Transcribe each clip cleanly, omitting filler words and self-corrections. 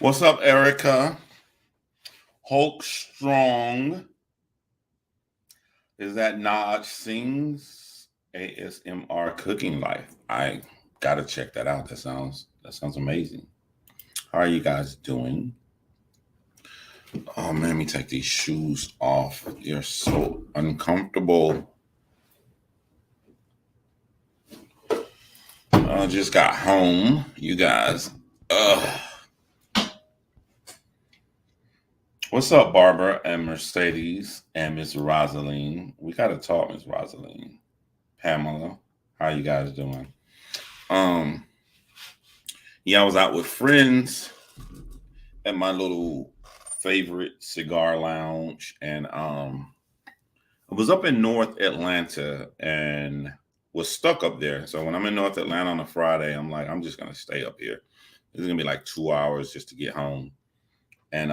What's up, Erica? Hulk Strong. Is that Naj Singh's ASMR cooking life? I gotta check that out. That sounds amazing. How are you guys doing? Oh man, let me take these shoes off. They're so uncomfortable. I just got home, you guys. Ugh. What's up, Barbara and Mercedes and Miss Rosaline? We gotta talk, Miss Rosaline. Pamela, how you guys doing? Um, yeah, I was out with friends at my little favorite cigar lounge, and I was up in North Atlanta and was stuck up there. So when I'm in North Atlanta on a Friday, I'm like, I'm just gonna stay up here. It's gonna be like 2 hours just to get home, and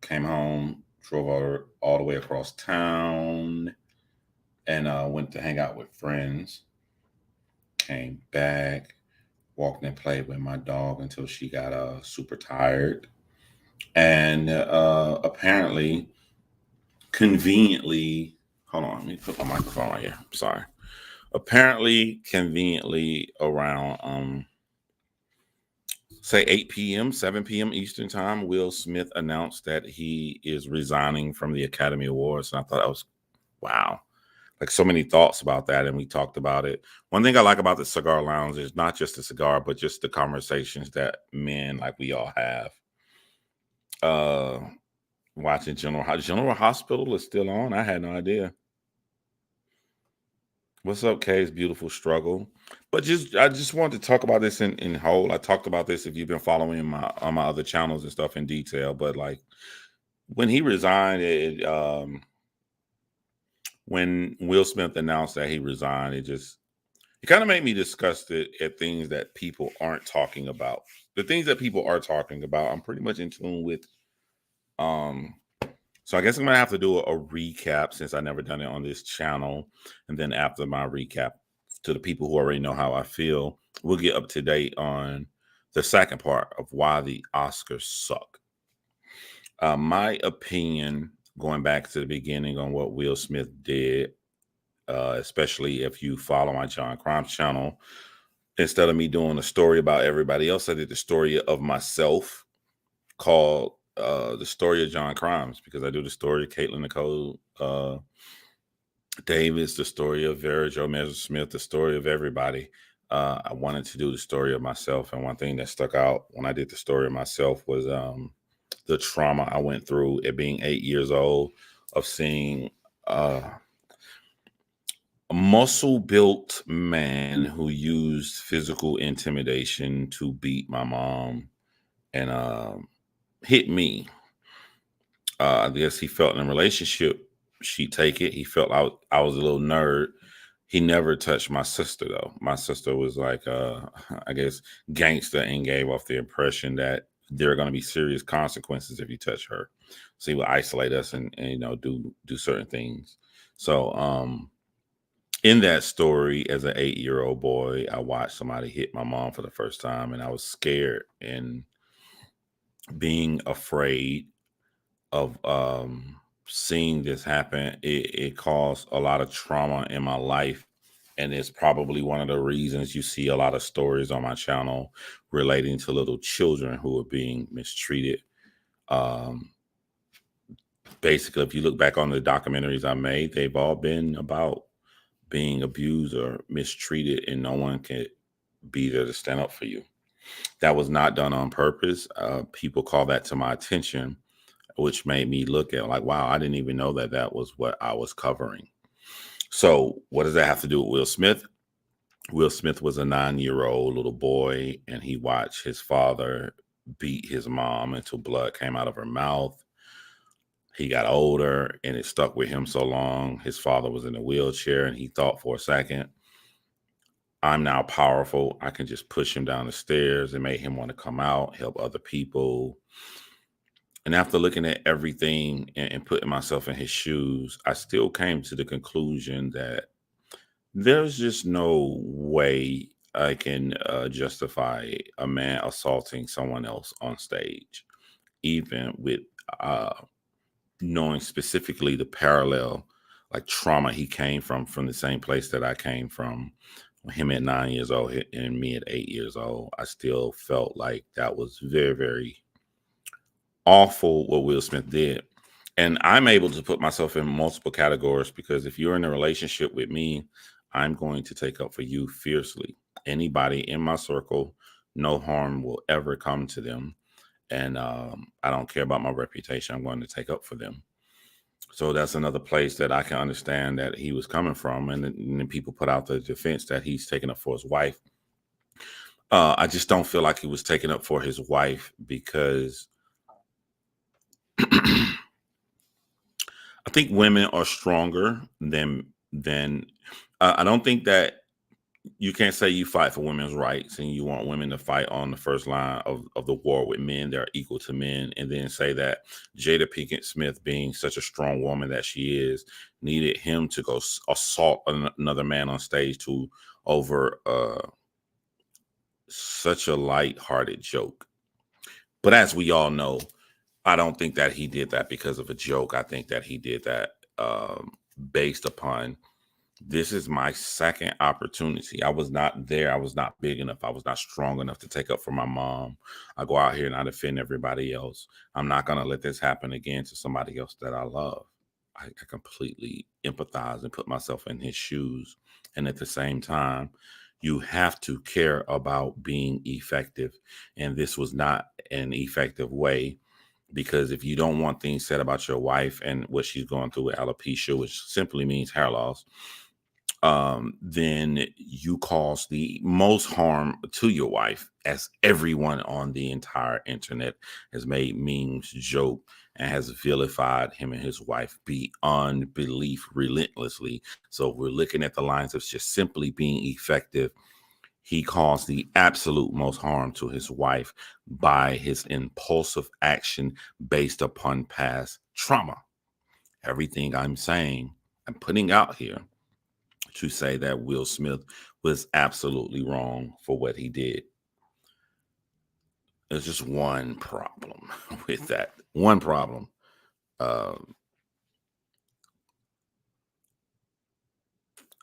came home, drove all the way across town, and went to hang out with friends. Came back, walked and played with my dog until she got super tired. And apparently, conveniently, hold on, let me put my microphone right here. I'm sorry. Apparently, conveniently, around say 8 p.m., 7 p.m. Eastern time, Will Smith announced that he is resigning from the Academy Awards. And I thought that was wow. Like so many thoughts about that, and we talked about it. One thing I like about the cigar lounge is not just the cigar, but just the conversations that men like we all have. Uh, Watching General Hospital is still on. I had no idea. What's up, Kay's beautiful struggle? But I just wanted to talk about this in whole. I talked about this if you've been following my on my other channels and stuff in detail. But like when he resigned, when Will Smith announced that he resigned, it kind of made me disgusted at things that people aren't talking about. The things that people are talking about, I'm pretty much in tune with. Um, so I guess I'm gonna have to do a recap since I never done it on this channel, and then after my recap, to the people who already know how I feel, we'll get up to date on the second part of why the Oscars suck. My opinion, going back to the beginning on what Will Smith did, especially if you follow my John Crimes channel, instead of me doing a story about everybody else, I did the story of myself called The Story of John Crimes, because I do the story of Caitlin Nicole Davis, the story of Vera Jo Measure Smith, the story of everybody. I wanted to do the story of myself, and one thing that stuck out when I did the story of myself was the trauma I went through at being 8 years old of seeing a muscle-built man who used physical intimidation to beat my mom and hit me. I guess he felt in a relationship she'd take it. He felt I was a little nerd. He never touched my sister though. My sister was like I guess gangster and gave off the impression that there are going to be serious consequences if you touch her. So he would isolate us and do certain things. So in that story, as an 8-year-old boy, I watched somebody hit my mom for the first time, and I was scared and being afraid of seeing this happen. It caused a lot of trauma in my life, and it's probably one of the reasons you see a lot of stories on my channel relating to little children who are being mistreated. Um, Basically, if you look back on the documentaries I made, they've all been about being abused or mistreated, and no one can be there to stand up for you. That was not done on purpose. People call that to my attention, which made me look at like, wow, I didn't even know that that was what I was covering. So what does that have to do with Will Smith? Will Smith was a 9-year-old little boy, and he watched his father beat his mom until blood came out of her mouth. He got older, and it stuck with him so long. His father was in a wheelchair, and he thought for a second, I'm now powerful. I can just push him down the stairs. It made him want to come out, help other people. And after looking at everything and putting myself in his shoes, I still came to the conclusion that there's just no way I can justify a man assaulting someone else on stage, even with uh, knowing specifically the parallel, like trauma he came from the same place that I came from. Him at 9 years old and me at 8 years old, I still felt like that was very, very awful what Will Smith did. And I'm able to put myself in multiple categories because if you're in a relationship with me, I'm going to take up for you fiercely. Anybody in my circle, no harm will ever come to them. And I don't care about my reputation. I'm going to take up for them. So that's another place that I can understand that he was coming from. And then people put out the defense that he's taking up for his wife. I just don't feel like he was taking up for his wife because I think women are stronger than I don't think that you can't say you fight for women's rights and you want women to fight on the first line of the war with men that are equal to men, and then say that Jada Pinkett Smith, being such a strong woman that she is, needed him to go assault another man on stage to over such a light-hearted joke. But as we all know, I don't think that he did that because of a joke. I think that he did that based upon this is my second opportunity. I was not there. I was not big enough. I was not strong enough to take up for my mom. I go out here and I defend everybody else. I'm not going to let this happen again to somebody else that I love. I completely empathize and put myself in his shoes. And at the same time, you have to care about being effective. And this was not an effective way, because if you don't want things said about your wife and what she's going through with alopecia, which simply means hair loss, then you cause the most harm to your wife, as everyone on the entire internet has made memes, joke, and has vilified him and his wife beyond belief relentlessly. So we're looking at the lines of just simply being effective. He caused the absolute most harm to his wife by his impulsive action based upon past trauma. Everything I'm saying, I'm putting out here to say that Will Smith was absolutely wrong for what he did. There's just one problem with that. One problem. Um,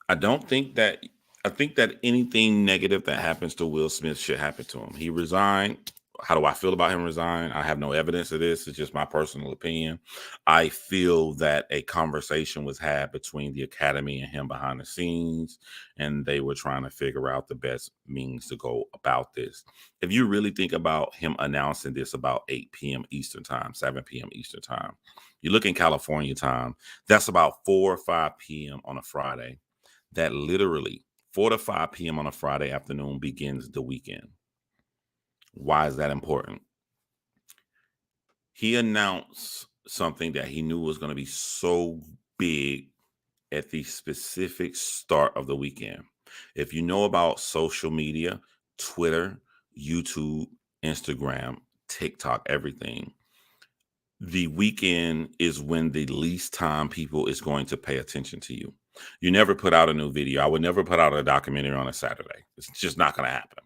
I don't think that I think that anything negative that happens to Will Smith should happen to him. He resigned. How do I feel about him resign? I have no evidence of this. It's just my personal opinion. I feel that a conversation was had between the Academy and him behind the scenes, and they were trying to figure out the best means to go about this. If you really think about him announcing this about 8 p.m. Eastern time, 7 p.m. Eastern time, you look in California time, that's about 4 or 5 p.m. on a Friday. That literally 4 to 5 p.m. on a Friday afternoon begins the weekend. Why is that important? He announced something that he knew was going to be so big at the specific start of the weekend. If you know about social media, Twitter, YouTube, Instagram, TikTok, everything, the weekend is when the least time people is going to pay attention to you. You never put out a new video. I would never put out a documentary on a Saturday. It's just not going to happen.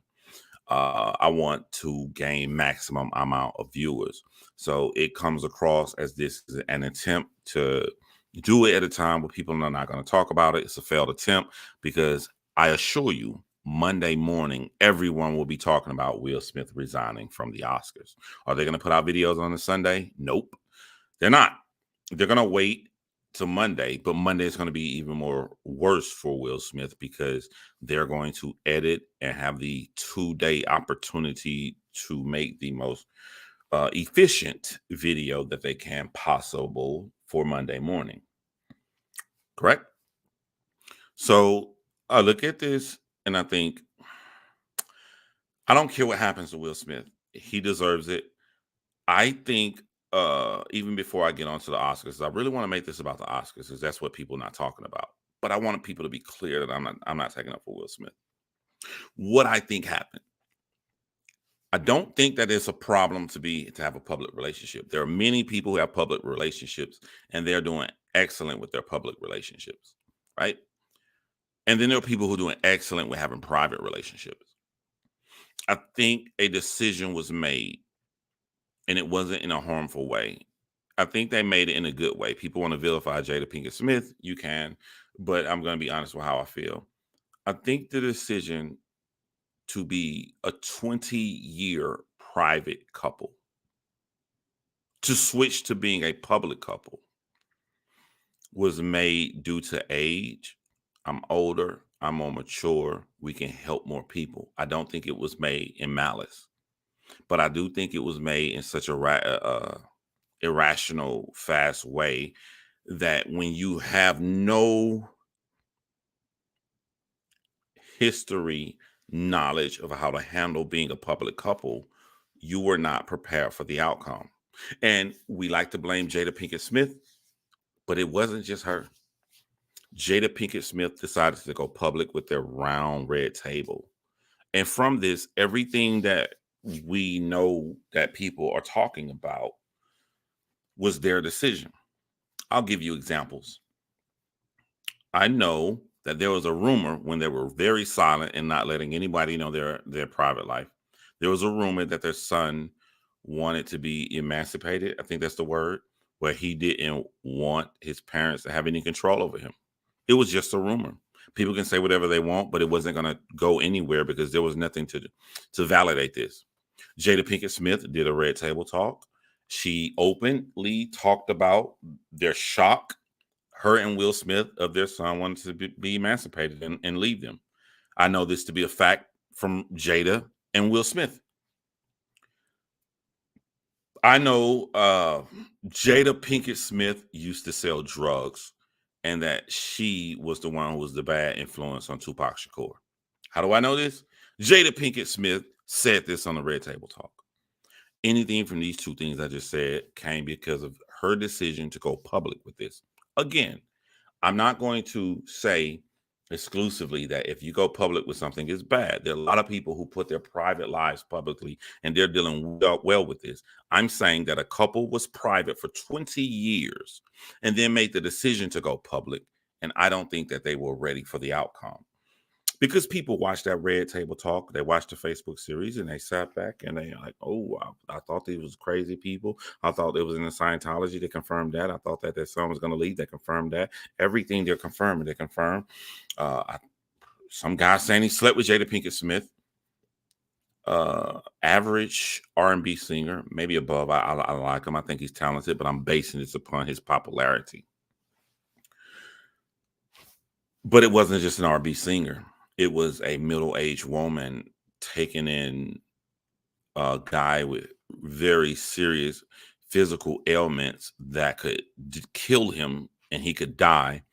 I want to gain maximum amount of viewers. So it comes across as this is an attempt to do it at a time where people are not going to talk about it. It's a failed attempt because I assure you, Monday morning, everyone will be talking about Will Smith resigning from the Oscars. Are they going to put out videos on a Sunday? Nope, they're not. They're going to wait to Monday, but Monday is going to be even more worse for Will Smith because they're going to edit and have the 2-day opportunity to make the most efficient video that they can possible for Monday morning. Correct? So I look at this and I think, I don't care what happens to Will Smith. He deserves it. I think even before I get onto the Oscars, I really want to make this about the Oscars because that's what people are not talking about. But I want people to be clear that I'm not taking up for Will Smith. What I think happened. I don't think that it's a problem to have a public relationship. There are many people who have public relationships and they're doing excellent with their public relationships, right? And then there are people who are doing excellent with having private relationships. I think a decision was made and it wasn't in a harmful way. I think they made it in a good way. People want to vilify Jada Pinkett Smith. You can, but I'm going to be honest with how I feel. I think the decision to be a 20-year private couple, to switch to being a public couple, was made due to age. I'm older, I'm more mature, we can help more people. I don't think it was made in malice, but I do think it was made in such a irrational, fast way that when you have no history, knowledge of how to handle being a public couple, you were not prepared for the outcome. And we like to blame Jada Pinkett Smith, but it wasn't just her. Jada Pinkett Smith decided to go public with their round red table. And from this, everything that we know that people are talking about was their decision. I'll give you examples. I know that there was a rumor when they were very silent and not letting anybody know their private life. There was a rumor that their son wanted to be emancipated. I think that's the word, where he didn't want his parents to have any control over him. It was just a rumor. People can say whatever they want, but it wasn't going to go anywhere because there was nothing to validate this. Jada Pinkett Smith did a red table talk. She openly talked about their shock, her and Will Smith, of their son wanted to be emancipated and leave them. I know this to be a fact from Jada and Will Smith. I know Jada Pinkett Smith used to sell drugs and that she was the one who was the bad influence on Tupac Shakur. How do I know this? Jada Pinkett Smith said this on the Red Table Talk. Anything from these two things I just said came because of her decision to go public with this. Again, I'm not going to say exclusively that if you go public with something, it's bad. There are a lot of people who put their private lives publicly and they're dealing well with this. I'm saying that a couple was private for 20 years and then made the decision to go public. And I don't think that they were ready for the outcome. Because people watch that Red Table Talk, they watch the Facebook series, and they sat back and they like, oh, I thought these was crazy people. I thought it was in the Scientology. They confirmed that. I thought that their son was going to leave. They confirmed that. Everything they're confirming, they confirmed. Some guy saying he slept with Jada Pinkett Smith. Average R&B singer, maybe above. I like him. I think he's talented, but I'm basing this upon his popularity. But it wasn't just an R&B singer. It was a middle-aged woman taking in a guy with very serious physical ailments that could kill him and he could die,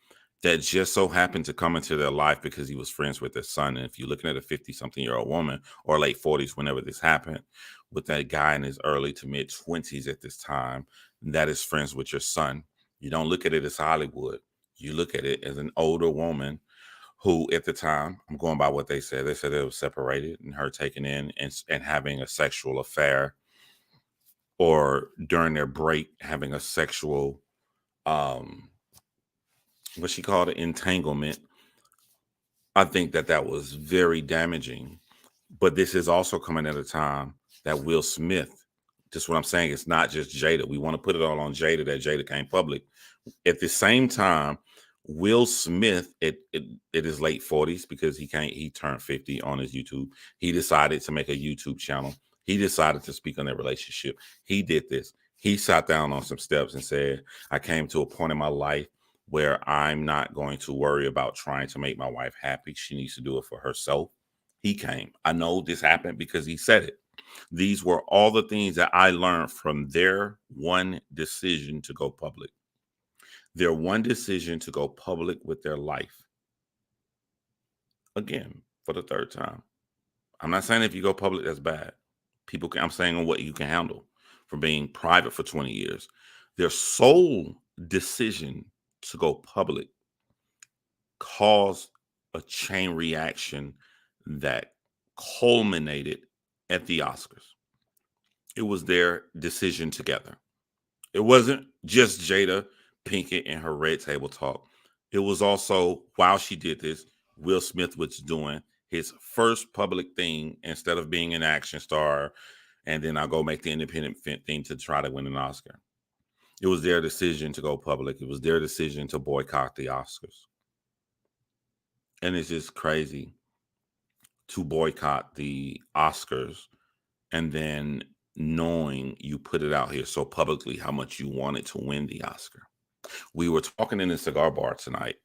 that just so happened to come into their life because he was friends with their son. And if you're looking at a 50-something-year-old woman or late 40s, whenever this happened, with that guy in his early to mid 20s at this time, that is friends with your son, you don't look at it as Hollywood. You look at it as an older woman who at the time, I'm going by what they said they was separated and her taking in and having a sexual affair, or during their break having a sexual, what she called it, entanglement. I think that was very damaging. But this is also coming at a time that Will Smith, just what I'm saying, it's not just Jada. We want to put it all on Jada, that Jada came public. At the same time, Will Smith, at his late 40s, because he turned 50 on his YouTube, he decided to make a YouTube channel. He decided to speak on their relationship. He did this. He sat down on some steps and said, I came to a point in my life where I'm not going to worry about trying to make my wife happy. She needs to do it for herself. He came. I know this happened because he said it. These were all the things that I learned from their one decision to go public. Their one decision to go public with their life. Again, for the third time. I'm not saying if you go public, that's bad. I'm saying on what you can handle from being private for 20 years. Their sole decision to go public caused a chain reaction that culminated at the Oscars. It was their decision together. It wasn't just Jada Pinkett and her Red Table Talk. It was also, while she did this, Will Smith was doing his first public thing instead of being an action star, and then I'll go make the independent thing to try to win an Oscar. It was their decision to go public. It was their decision to boycott the Oscars. And it's just crazy to boycott the Oscars and then knowing you put it out here so publicly how much you wanted to win the Oscar. We were talking in the cigar bar tonight,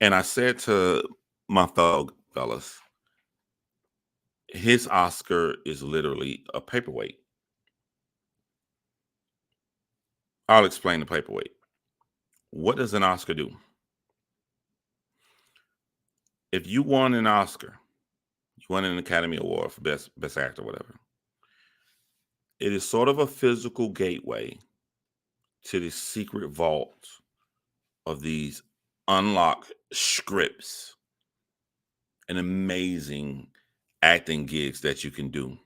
and I said to my fellow fellas, his Oscar is literally a paperweight. I'll explain the paperweight. What does an Oscar do? If you won an Oscar, you won an Academy Award for best actor, whatever. It is sort of a physical gateway to the secret vault of these unlocked scripts and amazing acting gigs that you can do.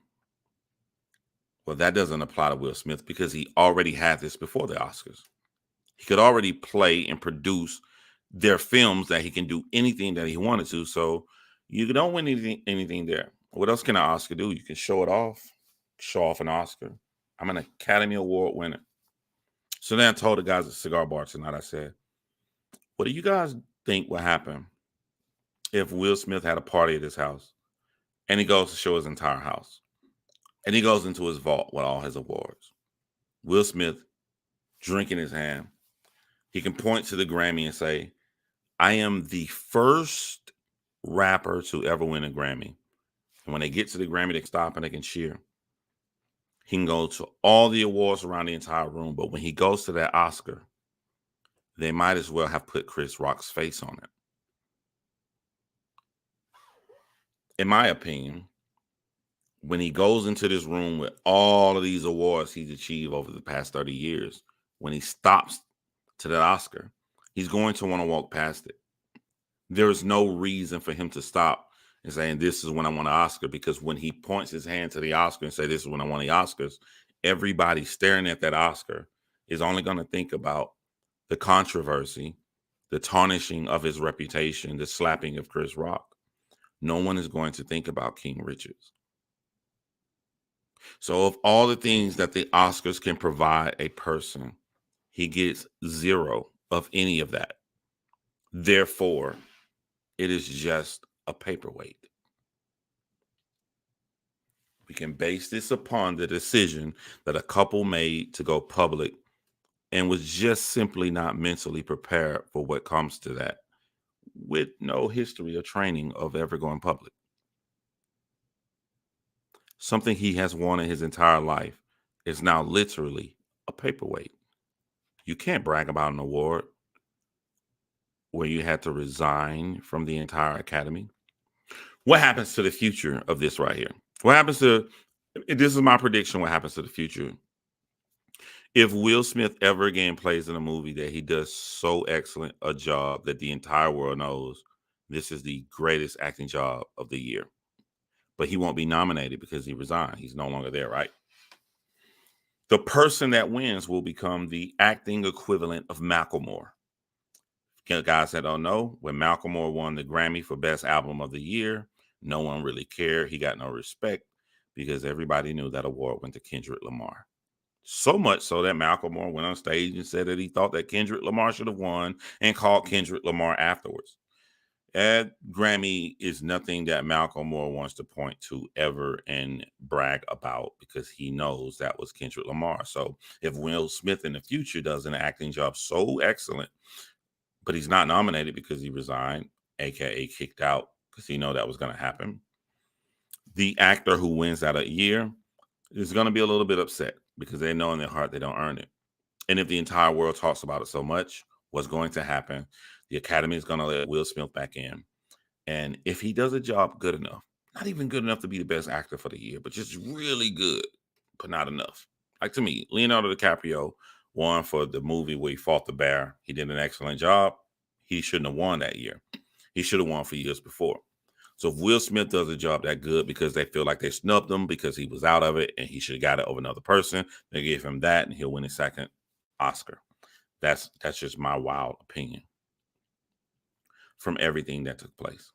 Well, that doesn't apply to Will Smith because he already had this before the Oscars. He could already play and produce their films that he can do anything that he wanted to. So you don't win anything there. What else can an Oscar do? You can show it off, show off an Oscar. I'm an Academy Award winner. So then I told the guys at Cigar Bar tonight, I said, what do you guys think would happen if Will Smith had a party at his house and he goes to show his entire house and he goes into his vault with all his awards? Will Smith, drink in his hand, he can point to the Grammy and say, I am the first rapper to ever win a Grammy. And when they get to the Grammy, they stop and they can cheer. He can go to all the awards around the entire room, but when he goes to that Oscar, they might as well have put Chris Rock's face on it. In my opinion, when he goes into this room with all of these awards he's achieved over the past 30 years, when he stops to that Oscar, he's going to want to walk past it. There is no reason for him to stop and saying, this is when I won an Oscar, because when he points his hand to the Oscar and say, this is when I won the Oscars, everybody staring at that Oscar is only going to think about the controversy, the tarnishing of his reputation, the slapping of Chris Rock. No one is going to think about King Richards. So of all the things that the Oscars can provide a person, he gets zero of any of that. Therefore, it is just a paperweight. We can base this upon the decision that a couple made to go public and was just simply not mentally prepared for what comes to that, with no history or training of ever going public. Something he has wanted his entire life is now literally a paperweight. You can't brag about an award where you had to resign from the entire Academy. What happens to the future of this right here? What happens to, this is my prediction, what happens to the future. If Will Smith ever again plays in a movie that he does so excellent a job that the entire world knows this is the greatest acting job of the year, but he won't be nominated because he resigned. He's no longer there, right? The person that wins will become the acting equivalent of Macklemore. Guys that don't know, when Macklemore won the Grammy for Best Album of the Year, no one really cared. He got no respect because everybody knew that award went to Kendrick Lamar. So much so that Macklemore went on stage and said that he thought that Kendrick Lamar should have won and called Kendrick Lamar afterwards. That Grammy is nothing that Macklemore wants to point to ever and brag about because he knows that was Kendrick Lamar. So if Will Smith in the future does an acting job so excellent, but he's not nominated because he resigned, aka kicked out, because he know that was going to happen, the actor who wins that a year is going to be a little bit upset because they know in their heart they don't earn it. And if the entire world talks about it so much, what's going to happen? The Academy is going to let Will Smith back in. And if he does a job good enough, not even good enough to be the best actor for the year, but just really good, but not enough. Like to me, Leonardo DiCaprio won for the movie where he fought the bear. He did an excellent job. He shouldn't have won that year. He should have won for years before. So if Will Smith does a job that good because they feel like they snubbed him because he was out of it and he should have got it over another person, they give him that and he'll win his second Oscar. That's just my wild opinion. from everything that took place.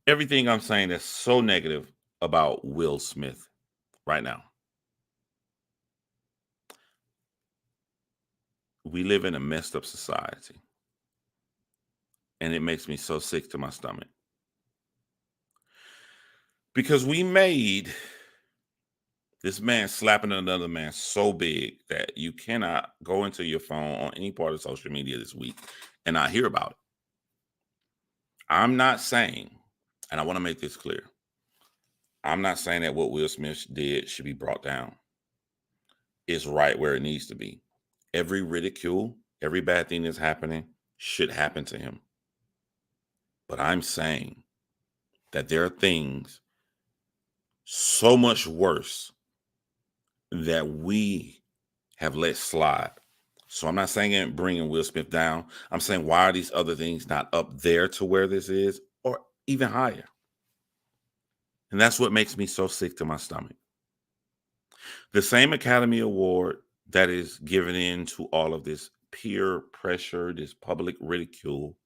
Everything I'm saying that's so negative about Will Smith right now. We live in a messed up society, and it makes me so sick to my stomach because we made this man slapping another man so big that you cannot go into your phone on any part of social media this week and not hear about it. I'm not saying, and I want to make this clear, I'm not saying that what Will Smith did should be brought down. It's right where it needs to be. Every ridicule, every bad thing that's happening should happen to him. But I'm saying that there are things so much worse that we have let slide. So I'm not saying it bringing Will Smith down. I'm saying, why are these other things not up there to where this is or even higher? And that's what makes me so sick to my stomach. The same Academy Award that is given in to all of this peer pressure, this public ridicule,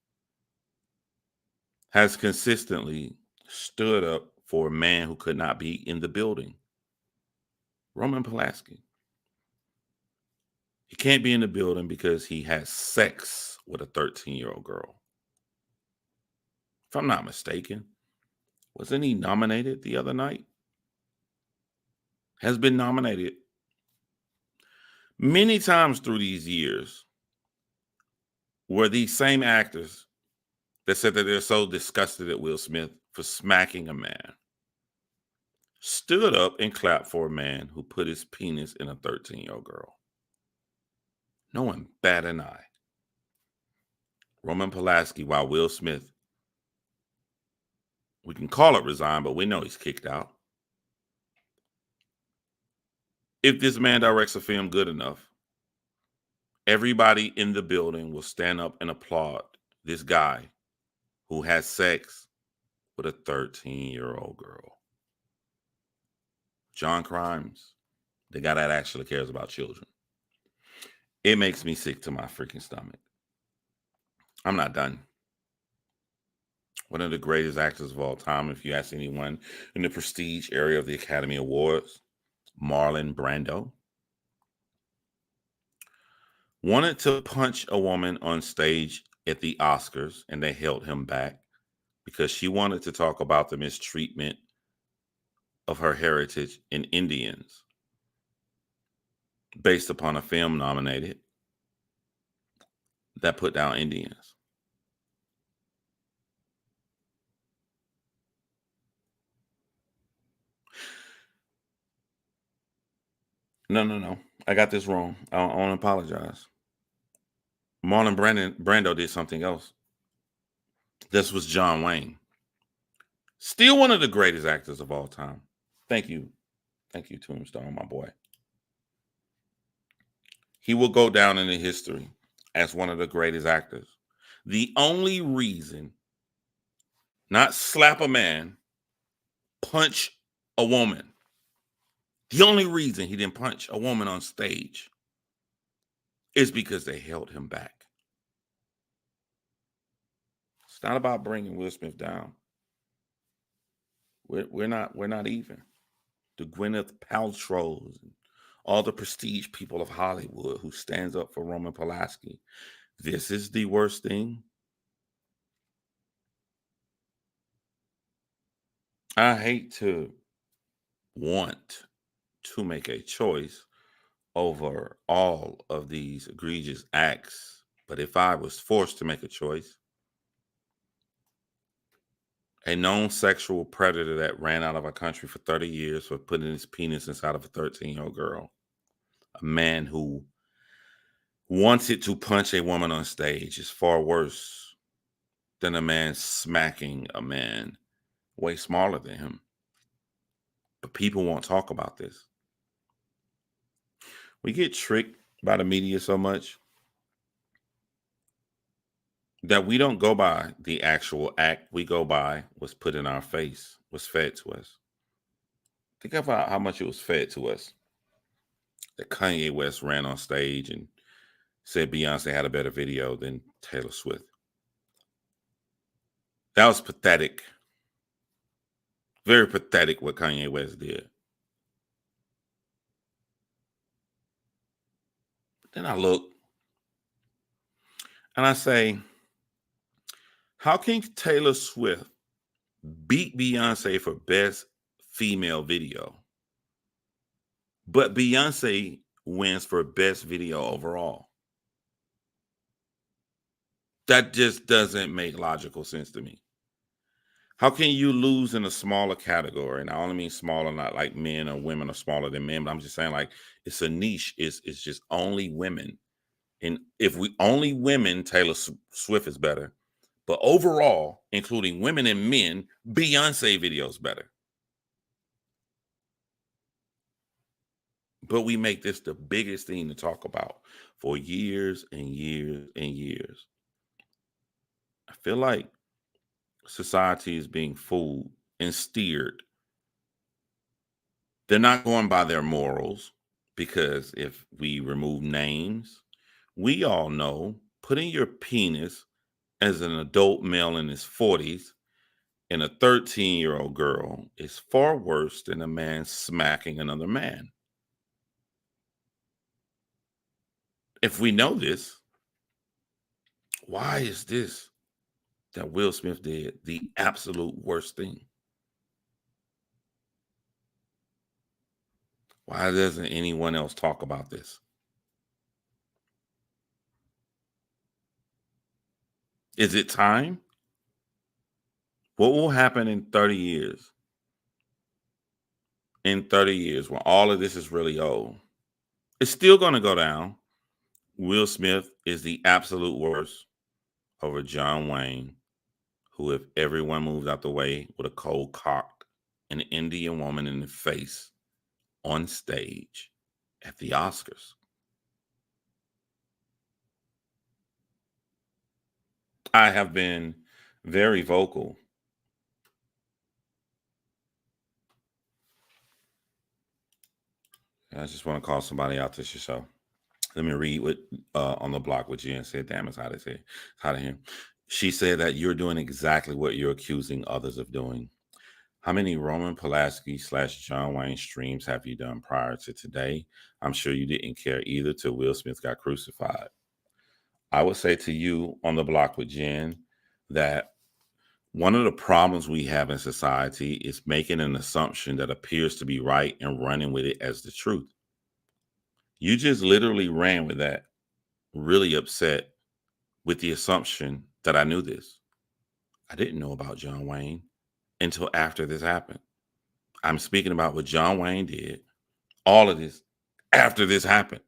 has consistently stood up for a man who could not be in the building. Roman Polanski. He can't be in the building because he has sex with a 13-year-old girl. If I'm not mistaken, wasn't he nominated the other night? Has been nominated many times through these years where these same actors that said that they're so disgusted at Will Smith for smacking a man stood up and clapped for a man who put his penis in a 13-year-old girl. No one bat an eye. Roman Polanski, while Will Smith, we can call it resign, but we know he's kicked out. If this man directs a film good enough, everybody in the building will stand up and applaud this guy who has sex with a 13-year-old girl. John Crimes, the guy that actually cares about children. It makes me sick to my freaking stomach. I'm not done. One of the greatest actors of all time, if you ask anyone in the prestige area of the Academy Awards, Marlon Brando, wanted to punch a woman on stage at the Oscars, and they held him back because she wanted to talk about the mistreatment of her heritage in Indians based upon a film nominated that put down Indians. No. I got this wrong. I want to apologize. Brando did something else. This was John Wayne. Still one of the greatest actors of all time. Thank you. Thank you, Tombstone, my boy. He will go down into history as one of the greatest actors. The only reason, not slap a man, punch a woman. The only reason he didn't punch a woman on stage is because they held him back. It's not about bringing Will Smith down. We're not even. The Gwyneth Paltrow's and all the prestige people of Hollywood who stands up for Roman Polanski. This is the worst thing. I hate to want to make a choice over all of these egregious acts, but if I was forced to make a choice, a known sexual predator that ran out of our country for 30 years for putting his penis inside of a 13-year-old girl, a man who wanted to punch a woman on stage is far worse than a man smacking a man way smaller than him. But people won't talk about this. We get tricked by the media so much that we don't go by the actual act. We go by what's put in our face, what's fed to us. Think about how much it was fed to us that Kanye West ran on stage and said Beyonce had a better video than Taylor Swift. That was pathetic. Very pathetic what Kanye West did. Then I look and I say, how can Taylor Swift beat Beyonce for best female video, but Beyonce wins for best video overall? That just doesn't make logical sense to me. How can you lose in a smaller category? And I only mean smaller, not like men or women are smaller than men, but I'm just saying like it's a niche. It's just only women. And if we only women, Swift is better. But overall, including women and men, Beyonce videos better. But we make this the biggest thing to talk about for years and years and years. I feel like society is being fooled and steered. They're not going by their morals because if we remove names, we all know putting your penis as an adult male in his 40s and a 13-year-old girl is far worse than a man smacking another man. If we know this, why is this that Will Smith did the absolute worst thing? Why doesn't anyone else talk about this? Is it time? What will happen in 30 years? In 30 years, when all of this is really old, it's still going to go down. Will Smith is the absolute worst over John Wayne, who, if everyone moved out the way, would have cold cocked an Indian woman in the face on stage at the Oscars. I have been very vocal. I just want to call somebody out to the show. Let me read what on the block what Jen said. Damn, it's hot as hell. It's hot in here. She said that you're doing exactly what you're accusing others of doing. How many Roman Polanski / John Wayne streams have you done prior to today? I'm sure you didn't care either till Will Smith got crucified. I would say to you on the block with Jen that one of the problems we have in society is making an assumption that appears to be right and running with it as the truth. You just literally ran with that, really upset with the assumption that I knew this. I didn't know about John Wayne until after this happened. I'm speaking about what John Wayne did, all of this after this happened.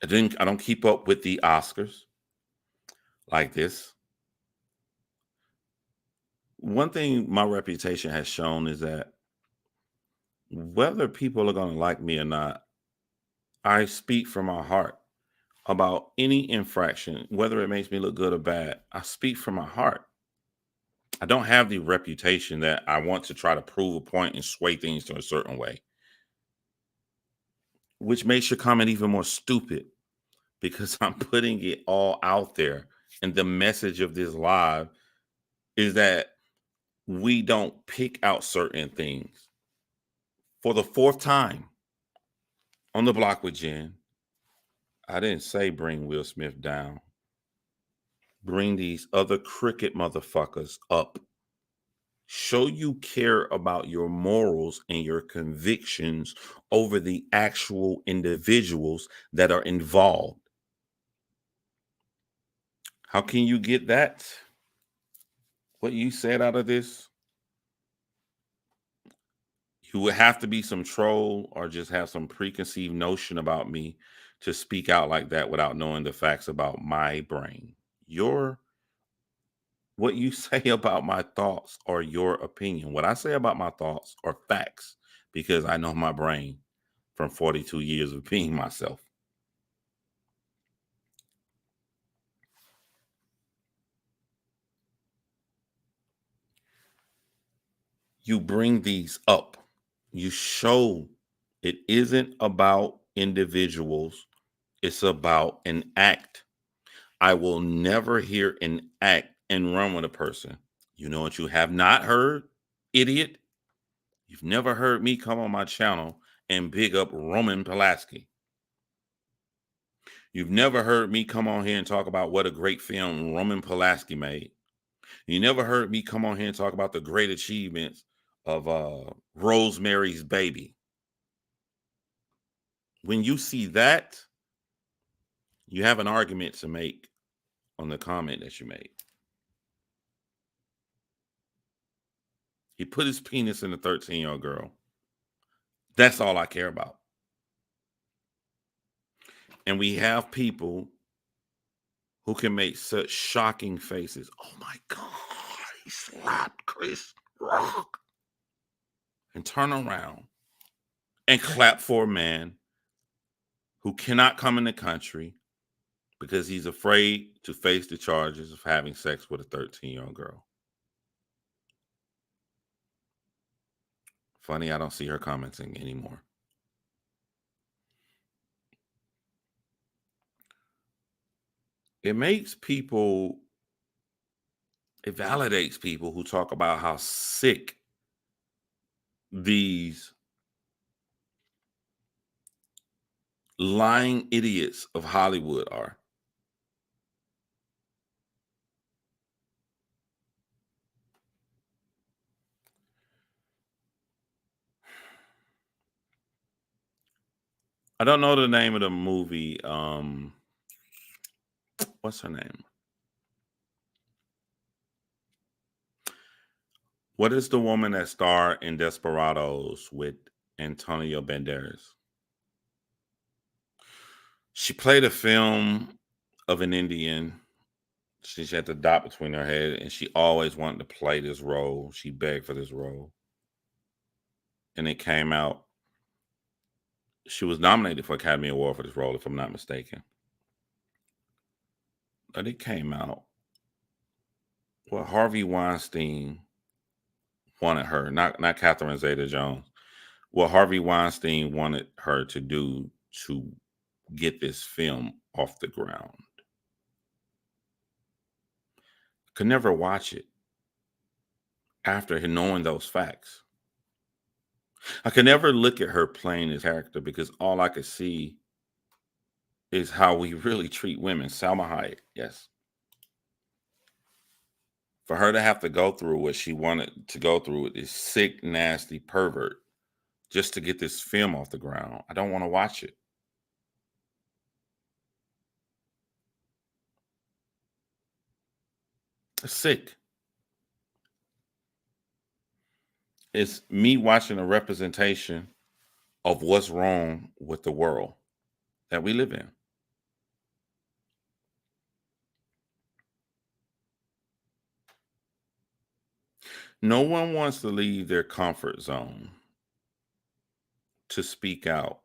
I don't keep up with the Oscars like this. One thing my reputation has shown is that whether people are going to like me or not, I speak from my heart about any infraction, whether it makes me look good or bad. I speak from my heart. I don't have the reputation that I want to try to prove a point and sway things to a certain way, which makes your comment even more stupid because I'm putting it all out there. And the message of this live is that we don't pick out certain things. For the fourth time on the block with Jen, I didn't say bring Will Smith down. Bring these other cricket motherfuckers up. Show you care about your morals and your convictions over the actual individuals that are involved. How can you get that? What you said out of this? You would have to be some troll or just have some preconceived notion about me to speak out like that without knowing the facts about my brain. Your what you say about my thoughts or your opinion. What I say about my thoughts are facts because I know my brain from 42 years of being myself. You bring these up. You show it isn't about individuals, it's about an act. I will never hear an act and run with a person. You know what you have not heard, idiot? You've never heard me come on my channel and big up Roman Polanski. You've never heard me come on here and talk about what a great film Roman Polanski made. You never heard me come on here and talk about the great achievements of Rosemary's Baby. When you see that, you have an argument to make on the comment that you made. He put his penis in a 13-year-old girl. That's all I care about. And we have people who can make such shocking faces. Oh my God, he slapped Chris Rock. And turn around and clap for a man who cannot come in the country because he's afraid to face the charges of having sex with a 13-year-old girl. Funny, I don't see her commenting anymore. It makes people, it validates people who talk about how sick these lying idiots of Hollywood are. I don't know the name of the movie. What's her name? What is the woman that starred in Desperados with Antonio Banderas? She played a film of an Indian. She had the dot between her head, and she always wanted to play this role. She begged for this role, and it came out. She was nominated for Academy Award for this role, if I'm not mistaken. But it came out. Well, Harvey Weinstein wanted her, not Catherine Zeta-Jones. What Harvey Weinstein wanted her to do to get this film off the ground. Could never watch it after knowing those facts. I could never look at her playing this character because all I could see is how we really treat women. Salma Hayek, yes. For her to have to go through what she wanted to go through with this sick, nasty pervert just to get this film off the ground, I don't want to watch it. It's sick. It's me watching a representation of what's wrong with the world that we live in. No one wants to leave their comfort zone to speak out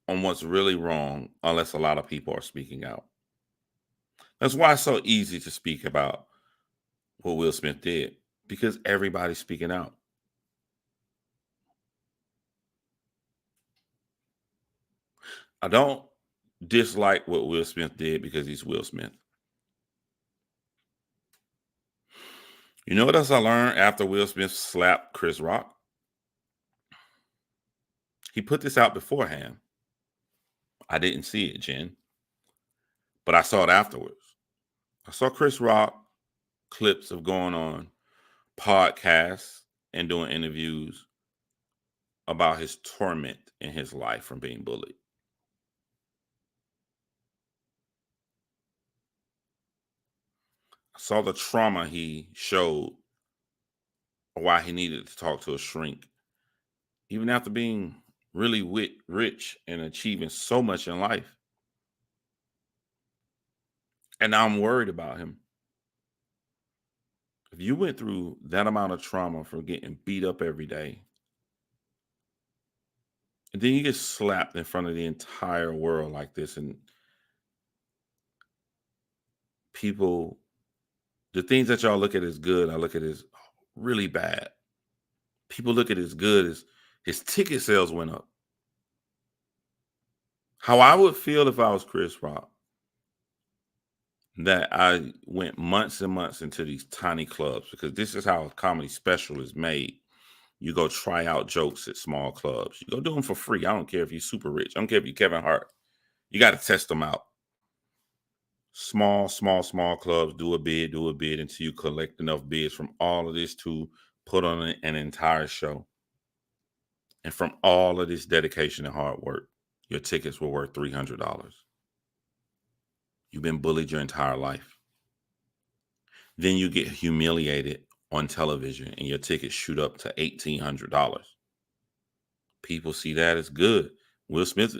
on what's really wrong unless a lot of people are speaking out. That's why it's so easy to speak about what Will Smith did, because everybody's speaking out. I don't dislike what Will Smith did because he's Will Smith. You know what else I learned after Will Smith slapped Chris Rock? He put this out beforehand. I didn't see it, Jen, but I saw it afterwards. I saw Chris Rock clips of going on podcasts and doing interviews about his torment in his life from being bullied. I saw the trauma he showed, why he needed to talk to a shrink, even after being really rich and achieving so much in life. And now I'm worried about him. If you went through that amount of trauma from getting beat up every day, and then you get slapped in front of the entire world like this, and people, the things that y'all look at as good, I look at as really bad. People look at it as good as his ticket sales went up. How I would feel if I was Chris Rock, that I went months and months into these tiny clubs, because this is how a comedy special is made. You go try out jokes at small clubs. You go do them for free. I don't care if you're super rich. I don't care if you're Kevin Hart. You got to test them out. Small clubs. Do a bid until you collect enough bids from all of this to put on an entire show. And from all of this dedication and hard work, your tickets were worth $300. You've been bullied your entire life. Then you get humiliated on television and your tickets shoot up to $1,800. People see that as good. Will Smith,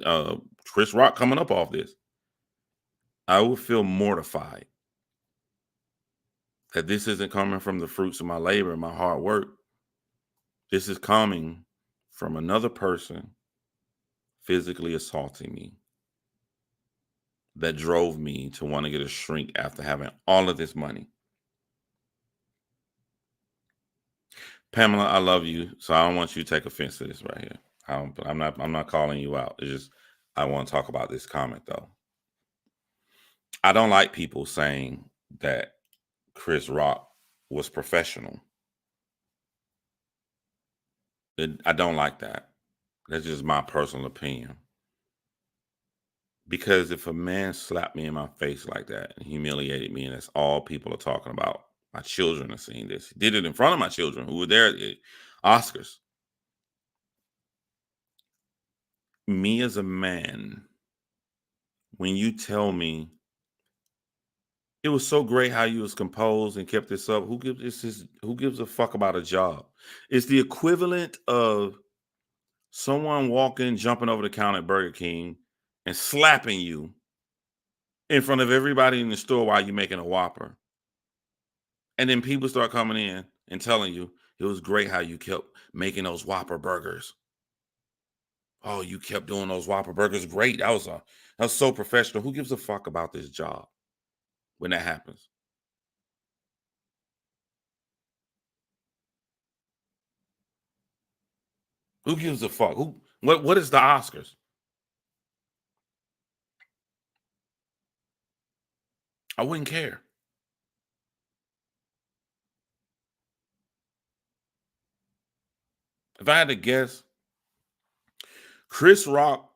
Chris Rock coming up off this. I would feel mortified that this isn't coming from the fruits of my labor and my hard work. This is coming from another person physically assaulting me that drove me to want to get a shrink after having all of this money. Pamela, I love you, so I don't want you to take offense to this right here. I'm not calling you out. It's just I want to talk about this comment though. I don't like people saying that Chris Rock was professional. I don't like that. That's just my personal opinion. Because if a man slapped me in my face like that and humiliated me, and that's all people are talking about, my children are seeing this. He did it in front of my children who were there at the Oscars. Me as a man, when you tell me it was so great how you was composed and kept this up, who gives a fuck about a job? It's the equivalent of someone walking, jumping over the counter at Burger King and slapping you in front of everybody in the store while you're making a Whopper. And then people start coming in and telling you it was great how you kept making those Whopper burgers. Oh, you kept doing those Whopper burgers. Great. That was so professional. Who gives a fuck about this job when that happens? Who gives a fuck? What is the Oscars? I wouldn't care. If I had to guess, Chris Rock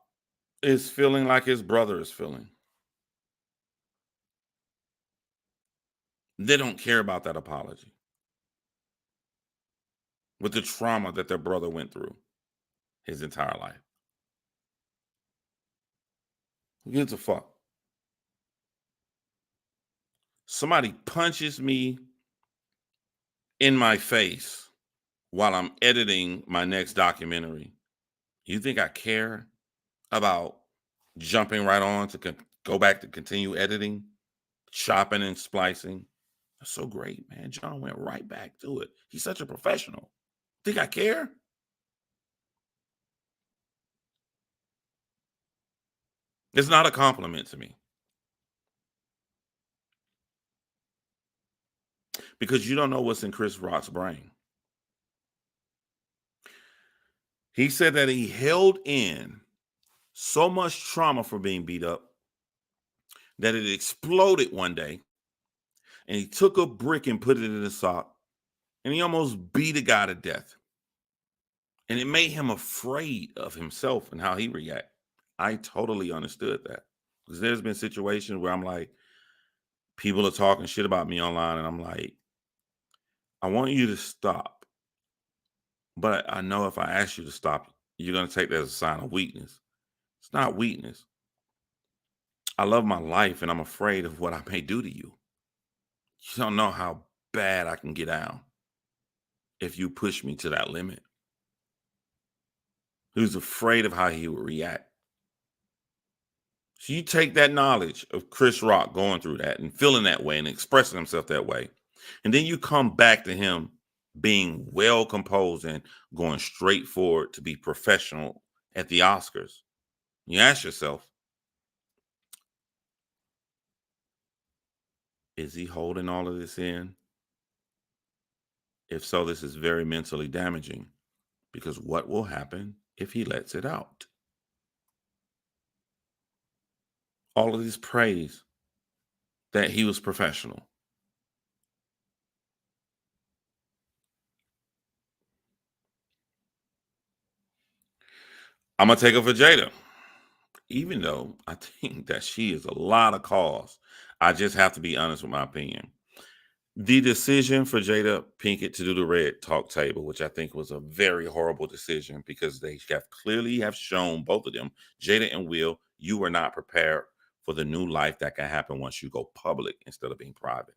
is feeling like his brother is feeling. They don't care about that apology with the trauma that their brother went through his entire life. Who gives a fuck? Somebody punches me in my face while I'm editing my next documentary. You think I care about jumping right on to go back to continue editing, chopping and splicing? That's so great, man. John went right back to it. He's such a professional. Think I care? It's not a compliment to me because you don't know what's in Chris Rock's brain. He said that he held in so much trauma for being beat up that it exploded one day, and he took a brick and put it in his sock, and he almost beat a guy to death. And it made him afraid of himself and how he react. I totally understood that because there's been situations where I'm like, people are talking shit about me online, and I'm like, I want you to stop. But I know if I ask you to stop, you're going to take that as a sign of weakness. It's not weakness. I love my life and I'm afraid of what I may do to you. You don't know how bad I can get down if you push me to that limit. He was afraid of how he would react. So you take that knowledge of Chris Rock going through that and feeling that way and expressing himself that way, and then you come back to him being well composed and going straight forward to be professional at the Oscars. You ask yourself, is he holding all of this in? If so, this is very mentally damaging. because what will happen if he lets it out? All of this praise that he was professional. I'm gonna take her for Jada, even though I think that she is a lot of cause. I just have to be honest with my opinion. The decision for Jada Pinkett to do the red talk table, which I think was a very horrible decision because they have clearly have shown both of them, Jada and Will, you were not prepared for the new life that can happen once you go public instead of being private.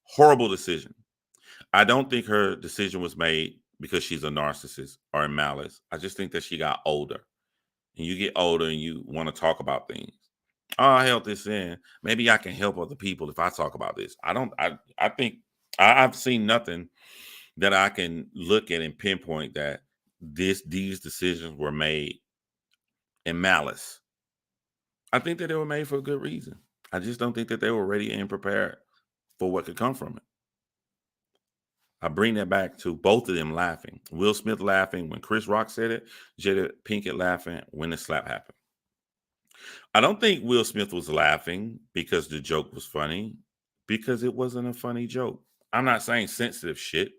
Horrible decision. I don't think her decision was made because she's a narcissist or a malice. I just think that she got older. And you get older and you want to talk about things. Oh, I held this in. Maybe I can help other people if I talk about this. I don't. I think I've seen nothing that I can look at and pinpoint that these decisions were made in malice. I think that they were made for a good reason. I just don't think that they were ready and prepared for what could come from it. I bring that back to both of them laughing. Will Smith laughing when Chris Rock said it, Jada Pinkett laughing when the slap happened. I don't think Will Smith was laughing because the joke was funny, because it wasn't a funny joke. I'm not saying sensitive shit.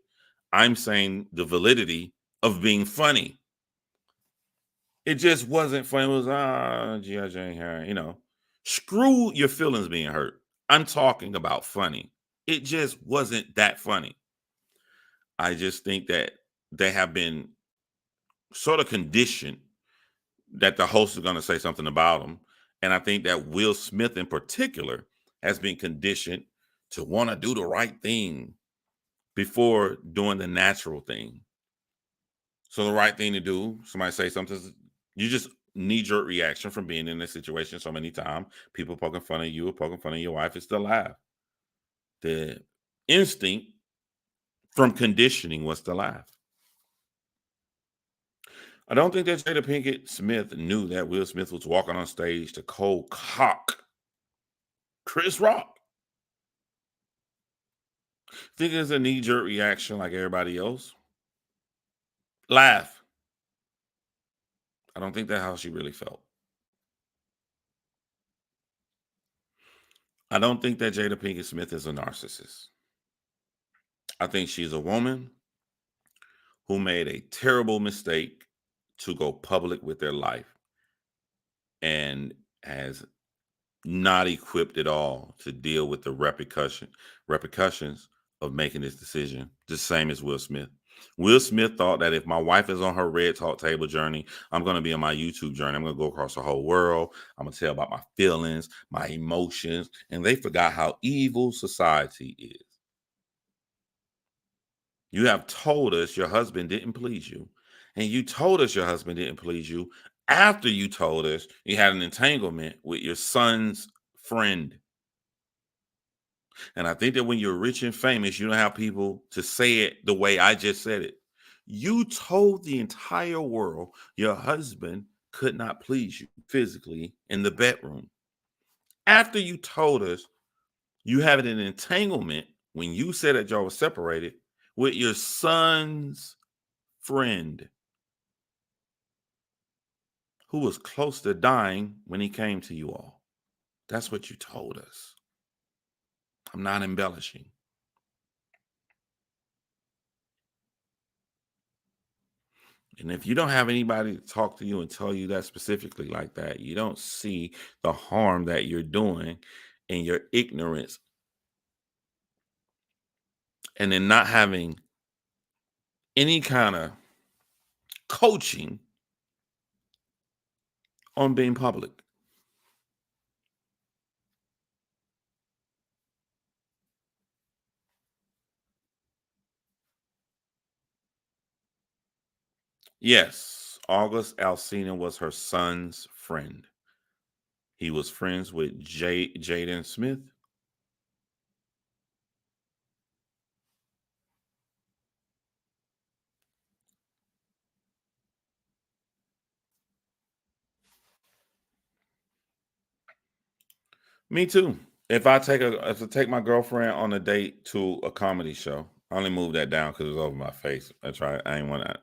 I'm saying the validity of being funny. It just wasn't funny. It was G.I. Jane here, Screw your feelings being hurt. I'm talking about funny. It just wasn't that funny. I just think that they have been sort of conditioned that the host is going to say something about them. And I think that Will Smith in particular has been conditioned to want to do the right thing before doing the natural thing. So the right thing to do, somebody say something, you just knee-jerk reaction from being in this situation so many times. People poking fun of you or poking fun of your wife is still laugh. The instinct from conditioning was to laugh. I don't think that Jada Pinkett Smith knew that Will Smith was walking on stage to cold cock Chris Rock. Think it's a knee jerk reaction like everybody else. Laugh. I don't think that's how she really felt. I don't think that Jada Pinkett Smith is a narcissist. I think she's a woman who made a terrible mistake to go public with their life and has not equipped at all to deal with the repercussions of making this decision. The same as Will Smith. Will Smith thought that if my wife is on her red talk table journey, I'm going to be on my YouTube journey. I'm going to go across the whole world. I'm going to tell about my feelings, my emotions, and they forgot how evil society is. You have told us your husband didn't please you, and you told us your husband didn't please you after you told us you had an entanglement with your son's friend. And I think that when you're rich and famous, you don't have people to say it the way I just said it. You told the entire world your husband could not please you physically in the bedroom. After you told us you had an entanglement when you said that y'all were separated with your son's friend who was close to dying when he came to you all. That's what you told us. I'm not embellishing. And if you don't have anybody to talk to you and tell you that specifically like that, you don't see the harm that you're doing in your ignorance and then not having any kind of coaching on being public. Yes, August Alsina was her son's friend. He was friends with Jaden Smith. Me too. If I take my girlfriend on a date to a comedy show, I only moved that down because it was over my face. I ain't want to.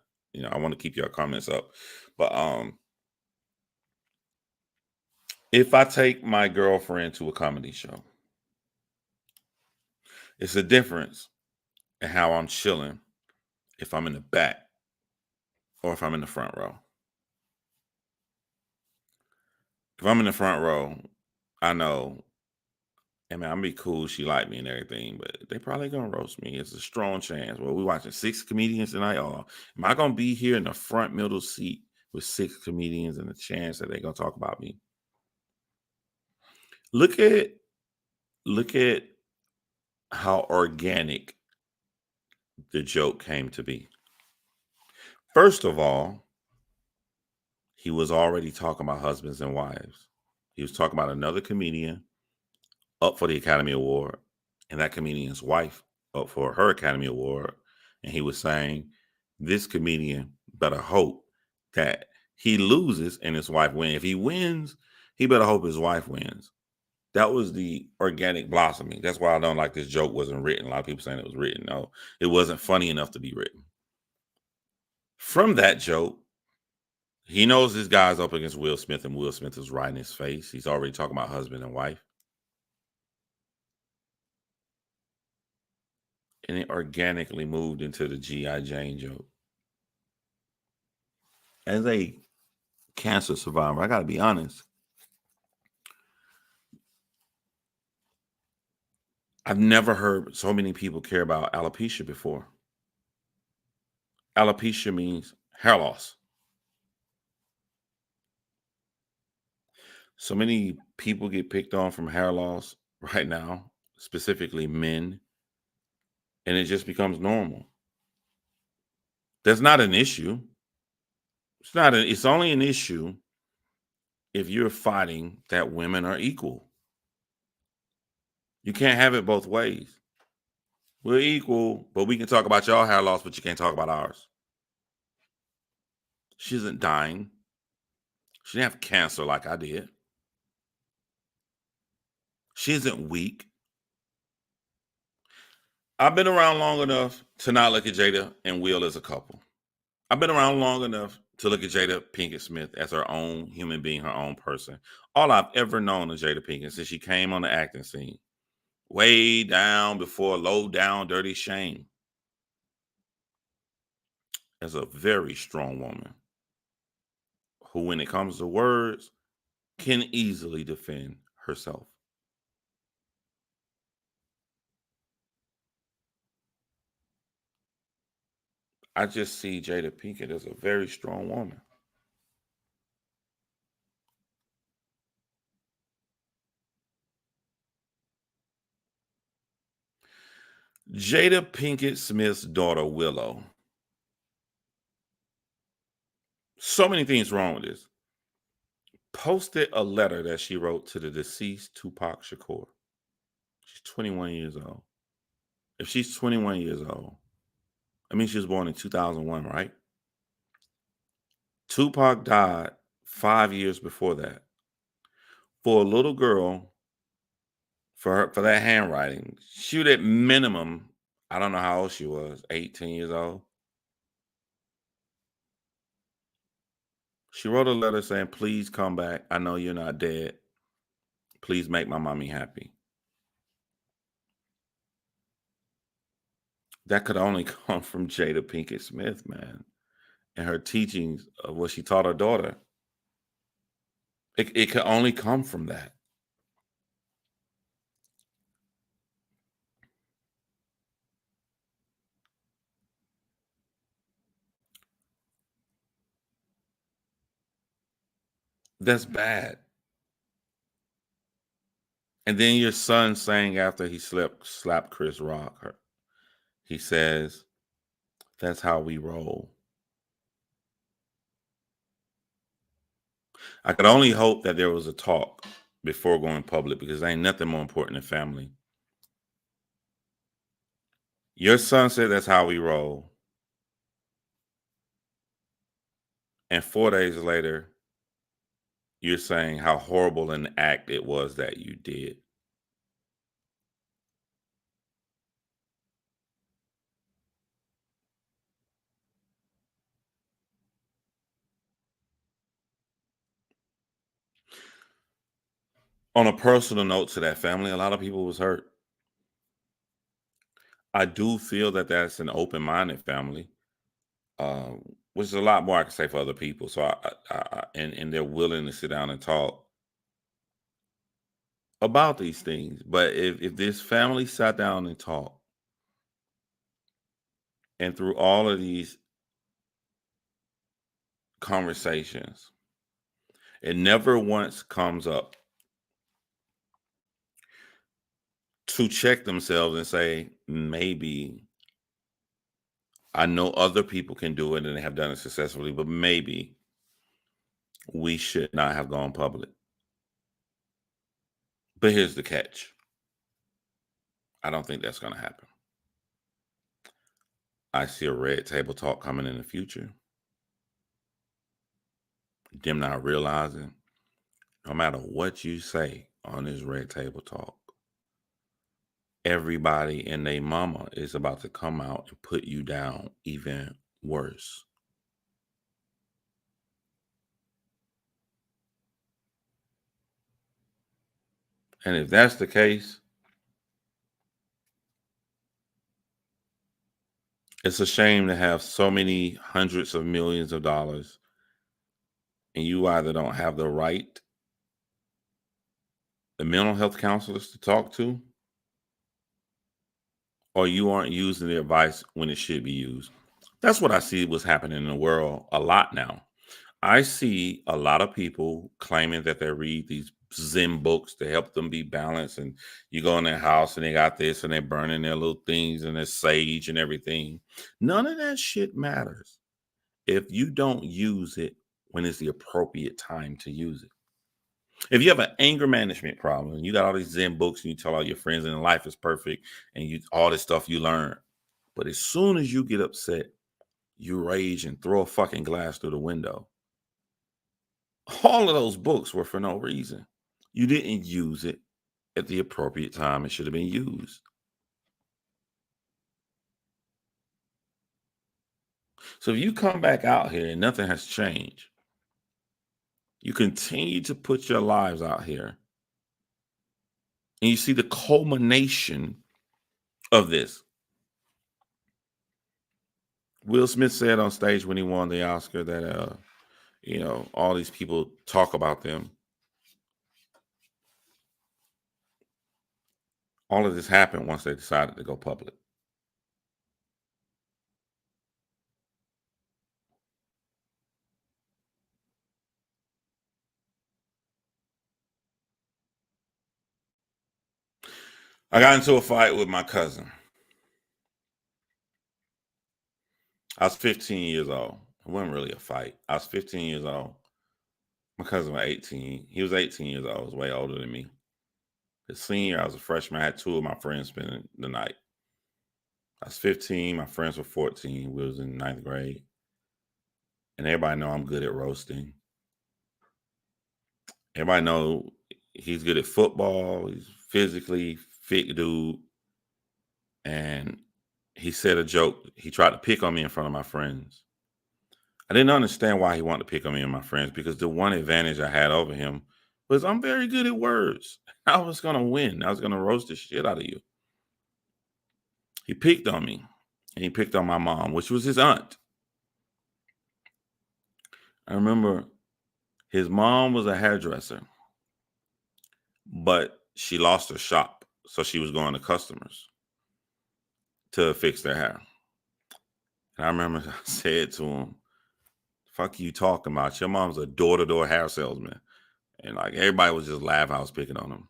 I want to keep your comments up. But if I take my girlfriend to a comedy show, it's a difference in how I'm chilling if I'm in the back or if I'm in the front row. If I'm in the front row, I know, I mean, I'm be cool. She like me and everything, but they probably gonna roast me. It's a strong chance. Well, we watching six comedians tonight. Oh, am I gonna be here in the front middle seat with six comedians and a chance that they gonna talk about me? Look at look at how organic the joke came to be. First of all, he was already talking about husbands and wives. He was talking about another comedian up for the Academy Award, and that comedian's wife up for her Academy Award. And he was saying, this comedian better hope that he loses and his wife wins. If he wins, he better hope his wife wins. That was the organic blossoming. That's why I don't like this joke wasn't written. A lot of people saying it was written. No, it wasn't funny enough to be written. From that joke, he knows this guy's up against Will Smith, and Will Smith is right in his face. He's already talking about husband and wife. And it organically moved into the G.I. Jane joke. As a cancer survivor, I got to be honest. I've never heard so many people care about alopecia before. Alopecia means hair loss. So many people get picked on from hair loss right now, specifically men, and it just becomes normal. That's not an issue. It's only an issue if you're fighting that women are equal. You can't have it both ways. We're equal, but we can talk about y'all hair loss, but you can't talk about ours. She isn't dying. She didn't have cancer like I did. She isn't weak. I've been around long enough to not look at Jada and Will as a couple. I've been around long enough to look at Jada Pinkett Smith as her own human being, her own person. All I've ever known of Jada Pinkett since she came on the acting scene, way down before Low Down Dirty Shame, as a very strong woman who, when it comes to words, can easily defend herself. I just see Jada Pinkett as a very strong woman. Jada Pinkett Smith's daughter, Willow. So many things wrong with this. Posted a letter that she wrote to the deceased Tupac Shakur. She's 21 years old. If she's 21 years old, I mean, she was born in 2001, right? Tupac died 5 years before that. For a little girl, for that handwriting, she would at minimum, I don't know how old she was, 18 years old. She wrote a letter saying, please come back. I know you're not dead. Please make my mommy happy. That could only come from Jada Pinkett Smith, man, and her teachings of what she taught her daughter. It could only come from that. That's bad. And then your son saying after he slapped Chris Rock, he says, that's how we roll. I could only hope that there was a talk before going public because there ain't nothing more important than family. Your son said that's how we roll. And 4 days later, you're saying how horrible an act it was that you did. On a personal note to that family, a lot of people was hurt. I do feel that that's an open-minded family, which is a lot more I can say for other people. So and they're willing to sit down and talk about these things. But if this family sat down and talked, and through all of these conversations, it never once comes up to check themselves and say, maybe I know other people can do it and they have done it successfully, but maybe we should not have gone public. But here's the catch. I don't think that's going to happen. I see a red table talk coming in the future. Them not realizing no matter what you say on this red table talk, everybody and their mama is about to come out and put you down even worse. And if that's the case, it's a shame to have so many hundreds of millions of dollars and you either don't have the mental health counselors to talk to, or you aren't using the advice when it should be used. That's what I see what's happening in the world a lot now. I see a lot of people claiming that they read these Zen books to help them be balanced. And you go in their house and they got this and they're burning their little things and their sage and everything. None of that shit matters if you don't use it when it's the appropriate time to use it. If you have an anger management problem and you got all these Zen books and you tell all your friends and life is perfect and you all this stuff you learn, but as soon as you get upset, you rage and throw a fucking glass through the window. All of those books were for no reason. You didn't use it at the appropriate time it should have been used. So if you come back out here and nothing has changed, you continue to put your lives out here and you see the culmination of this. Will Smith said on stage when he won the Oscar that all these people talk about them. All of this happened once they decided to go public. I got into a fight with my cousin. I was 15 years old. It wasn't really a fight. I was 15 years old. My cousin was 18. He was 18 years old. He was way older than me. His senior, I was a freshman. I had two of my friends spending the night. I was 15. My friends were 14. We was in ninth grade. And everybody know I'm good at roasting. Everybody know he's good at football. He's physically fit dude. And he said a joke. He tried to pick on me in front of my friends. I didn't understand why he wanted to pick on me and my friends because the one advantage I had over him was I'm very good at words. I was going to win. I was going to roast the shit out of you. He picked on me and he picked on my mom, which was his aunt. I remember his mom was a hairdresser, but she lost her shop. So she was going to customers to fix their hair. And I remember I said to him, fuck you talking about? Your mom's a door-to-door hair salesman. And like everybody was just laughing. I was picking on him.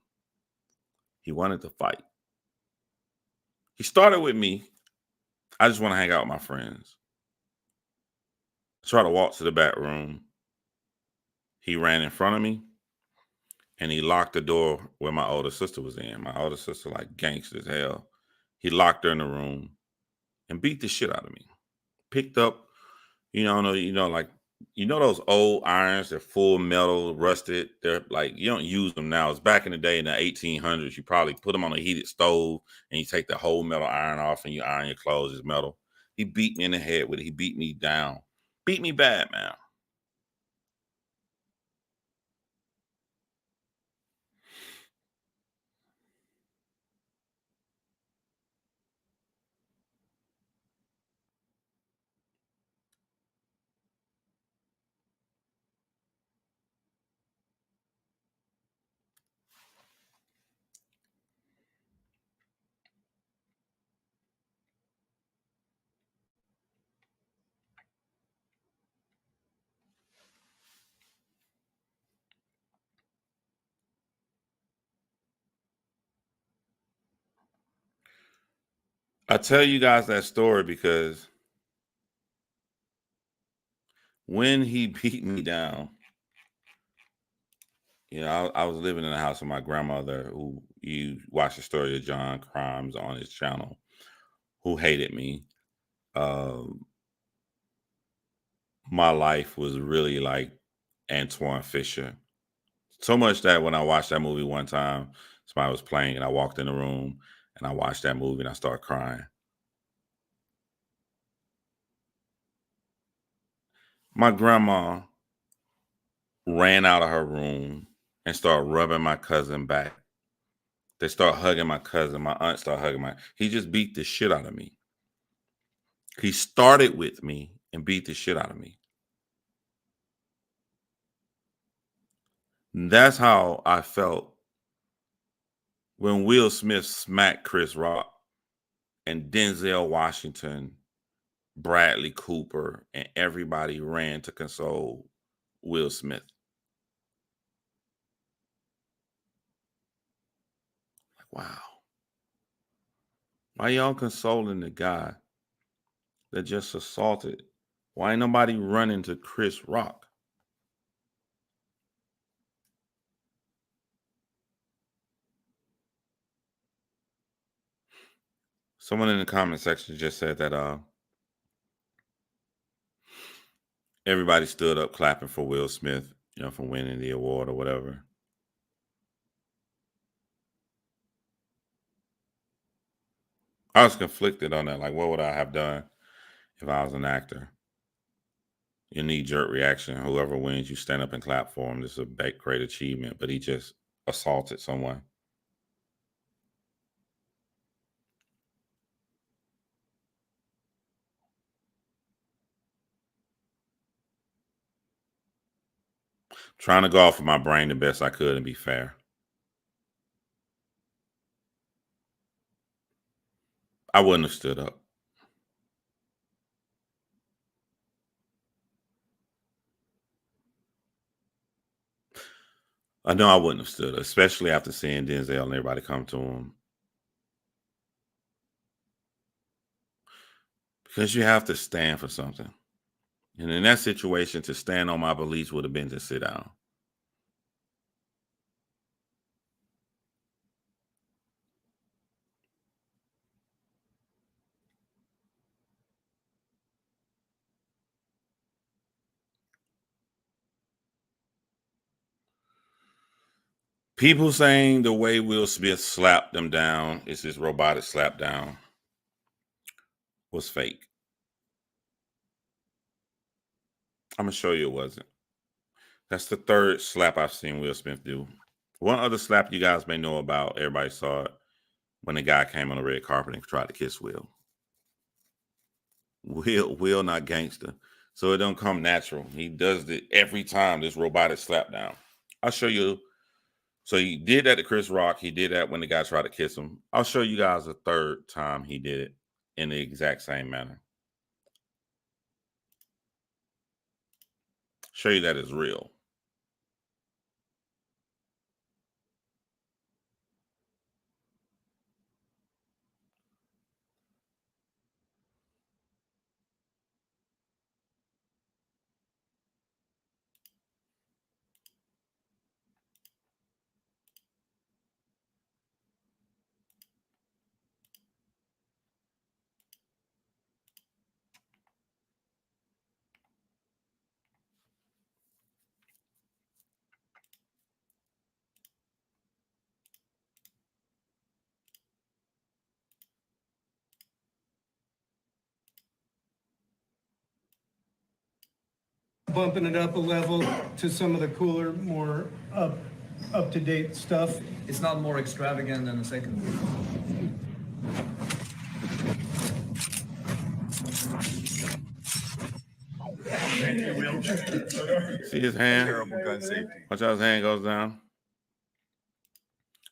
He wanted to fight. He started with me. I just want to hang out with my friends. I tried to walk to the back room. He ran in front of me and he locked the door where my older sister was in. My older sister, like gangster as hell. He locked her in the room and beat the shit out of me. Picked up, like those old irons, they're full metal, rusted. They're like, you don't use them now. It's back in the day in the 1800s. You probably put them on a heated stove and you take the whole metal iron off and you iron your clothes. It's metal. He beat me in the head with it. He beat me down. Beat me bad, man. I tell you guys that story because when he beat me down, I was living in the house with my grandmother, who you watch the story of John Crimes on his channel, who hated me. Um, my life was really like Antoine Fisher. So much that when I watched that movie one time, somebody was playing and I walked in the room and I watched that movie and I started crying. My grandma ran out of her room and started rubbing my cousin back. They start hugging my cousin. My aunt started hugging he just beat the shit out of me. He started with me and beat the shit out of me. And that's how I felt when Will Smith smacked Chris Rock and Denzel Washington, Bradley Cooper, and everybody ran to console Will Smith. Like, wow. Why y'all consoling the guy that just assaulted? Why ain't nobody running to Chris Rock? Someone in the comment section just said that everybody stood up clapping for Will Smith, for winning the award or whatever. I was conflicted on that. Like, what would I have done if I was an actor? Your knee-jerk reaction. Whoever wins, you stand up and clap for him. This is a great achievement. But he just assaulted someone. Trying to go off of my brain the best I could and be fair. I wouldn't have stood up. I know I wouldn't have stood up, especially after seeing Denzel and everybody come to him. Because you have to stand for something. And in that situation, to stand on my beliefs would have been to sit down. People saying the way Will Smith slapped them down, is this robotic slap down, was fake. I'm going to show you it wasn't. That's the third slap I've seen Will Smith do. One other slap you guys may know about, everybody saw it when the guy came on the red carpet and tried to kiss Will. Will not gangster. So it don't come natural. He does it every time, this robotic slap down. I'll show you. So he did that to Chris Rock. He did that when the guy tried to kiss him. I'll show you guys a third time he did it in the exact same manner. Show you that it's real. Bumping it up a level to some of the cooler, more up-to-date stuff. It's not more extravagant than the second one. See his hand? Terrible gun safety. Watch how his hand goes down.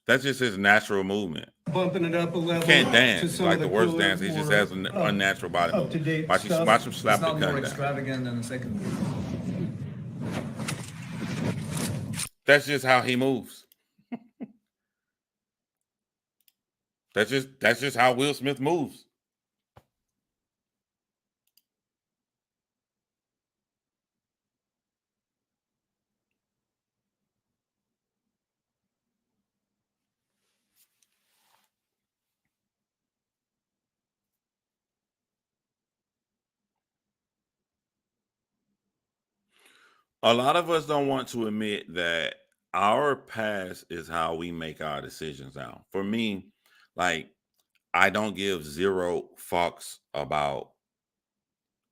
That's just his natural movement. Bumping it up a level. He can't dance. To It's some like of the the worst cooler, dancer. He just has an unnatural body movement. up-to-date Watch stuff. him slap It's the not more gun down. extravagant than the second one. That's just how he moves. That's just how Will Smith moves. A lot of us don't want to admit that our past is how we make our decisions now. For me, like, I don't give zero fucks about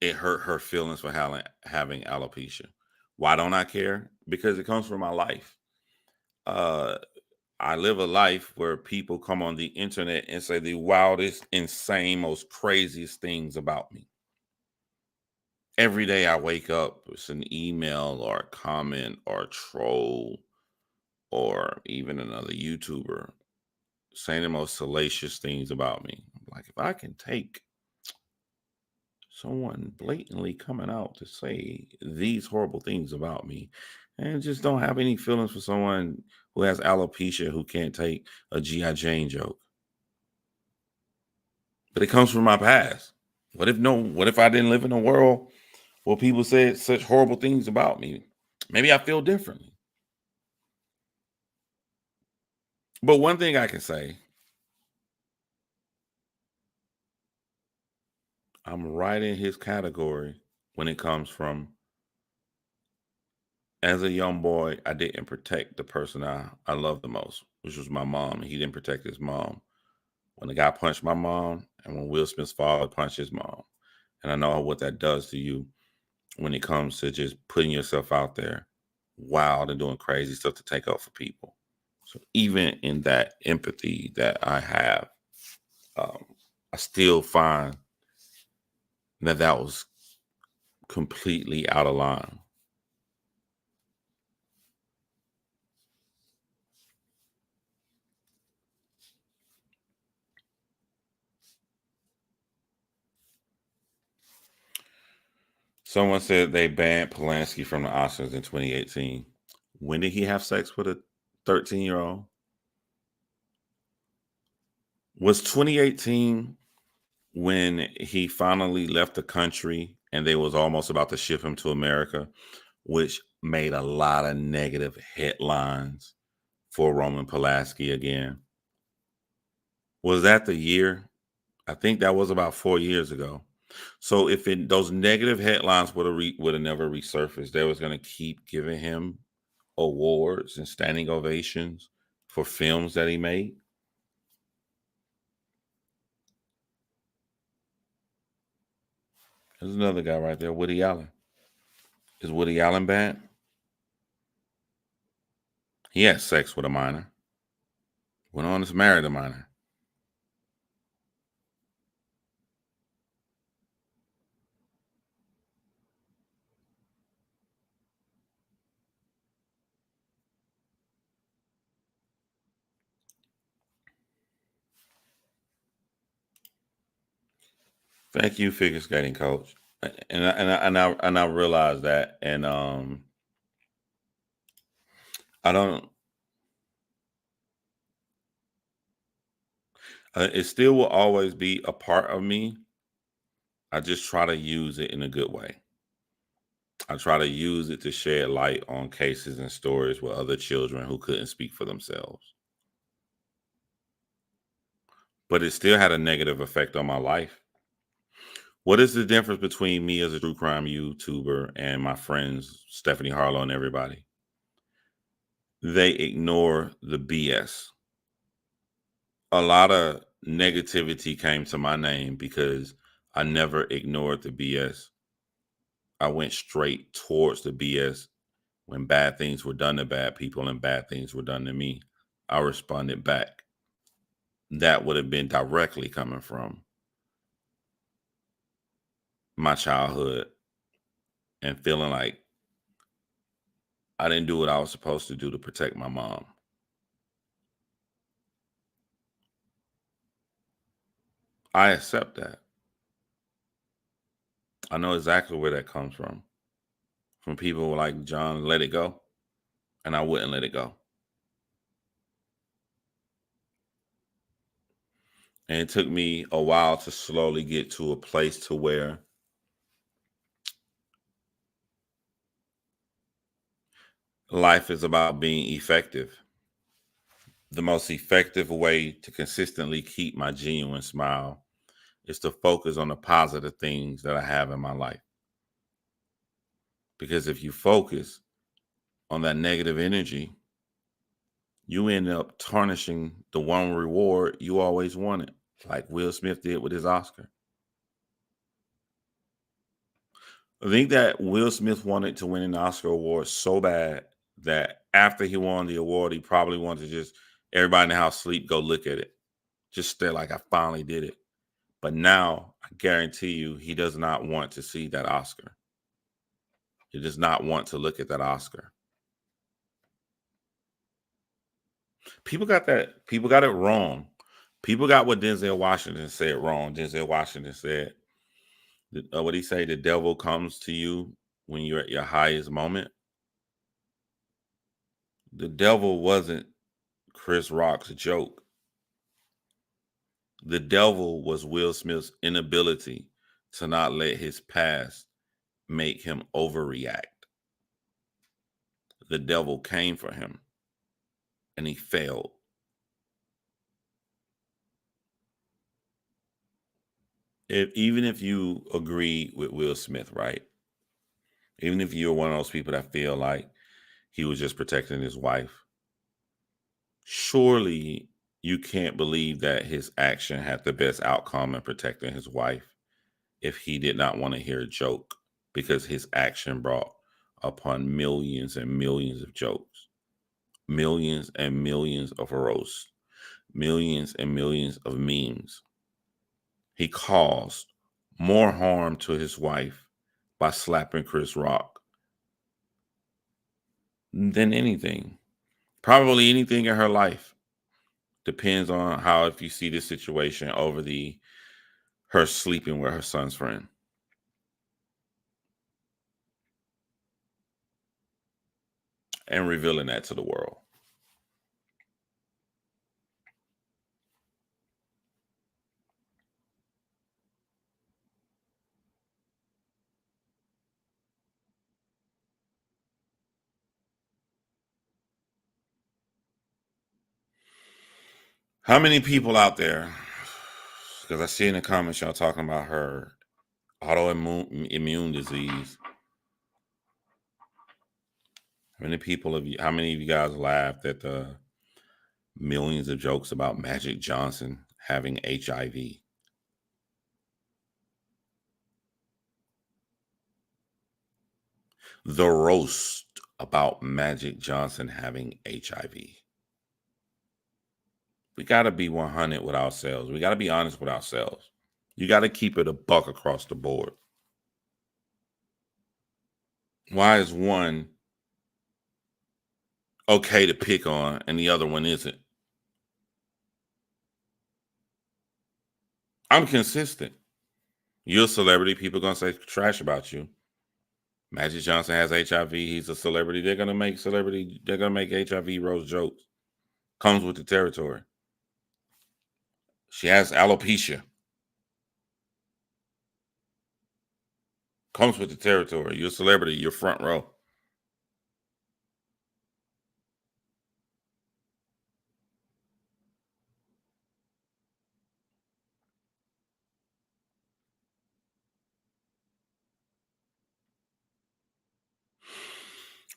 it hurt her feelings for having alopecia. Why don't I care? Because it comes from my life. Uh, I live a life where people come on the internet and say the wildest, insane, most craziest things about me. Every day I wake up, it's an email or a comment or a troll or even another YouTuber saying the most salacious things about me. Like, if I can take someone blatantly coming out to say these horrible things about me and just don't have any feelings for someone who has alopecia who can't take a G.I. Jane joke. But it comes from my past. What if I didn't live in a world where people said such horrible things about me? Maybe I feel differently. But one thing I can say, I'm right in his category when it comes from, as a young boy, I didn't protect the person I love the most, which was my mom. He didn't protect his mom. When the guy punched my mom, and when Will Smith's father punched his mom. And I know what that does to you when it comes to just putting yourself out there wild and doing crazy stuff to take up for people. So even in that empathy that I have, um, I still find that was completely out of line. Someone said they banned Polanski from the Oscars in 2018. When did he have sex with a 13-year-old? Was 2018 when he finally left the country and they was almost about to ship him to America, which made a lot of negative headlines for Roman Polanski again? Was that the year? I think that was about 4 years ago. So if those negative headlines would have never resurfaced, they was going to keep giving him awards and standing ovations for films that he made. There's another guy right there, Woody Allen. Is Woody Allen bad? He had sex with a minor. Went on to marry the minor. Thank you, figure skating coach. And I realize that, and I don't. It still will always be a part of me. I just try to use it in a good way. I try to use it to shed light on cases and stories with other children who couldn't speak for themselves. But it still had a negative effect on my life. What is the difference between me as a true crime YouTuber and my friends, Stephanie Harlow and everybody? They ignore the BS. A lot of negativity came to my name because I never ignored the BS. I went straight towards the BS. When bad things were done to bad people and bad things were done to me, I responded back. That would have been directly coming from my childhood and feeling like I didn't do what I was supposed to do to protect my mom. I accept that. I know exactly where that comes from people like John, let it go. And I wouldn't let it go. And it took me a while to slowly get to a place to where life is about being effective. The most effective way to consistently keep my genuine smile is to focus on the positive things that I have in my life. Because if you focus on that negative energy, you end up tarnishing the one reward you always wanted, like Will Smith did with his Oscar. I think that Will Smith wanted to win an Oscar award so bad that after he won the award, he probably wanted to just everybody in the house sleep, go look at it. Just stare like I finally did it. But now I guarantee you he does not want to see that Oscar. He does not want to look at that Oscar. People got it wrong. People got what Denzel Washington said wrong. Denzel Washington said, what he say? The devil comes to you when you're at your highest moment. The devil wasn't Chris Rock's joke. The devil was Will Smith's inability to not let his past make him overreact. The devil came for him and he failed. Even if you agree with Will Smith, right? Even if you're one of those people that feel like he was just protecting his wife, surely you can't believe that his action had the best outcome in protecting his wife if he did not want to hear a joke, because his action brought upon millions and millions of jokes, millions and millions of roasts, millions and millions of memes. He caused more harm to his wife by slapping Chris Rock than anything. Probably anything in her life. Depends on how, if you see this situation over her sleeping with her son's friend. And revealing that to the world. How many people out there, because I see in the comments y'all talking about her autoimmune disease. How many of you guys laughed at the millions of jokes about Magic Johnson having HIV? The roast about Magic Johnson having HIV. We got to be 100 with ourselves. We got to be honest with ourselves. You got to keep it a buck across the board. Why is one okay to pick on and the other one isn't? I'm consistent. You're a celebrity. People are going to say trash about you. Magic Johnson has HIV. He's a celebrity. They're going to make HIV roast jokes. Comes with the territory. She has alopecia. Comes with the territory. You're a celebrity. You're front row.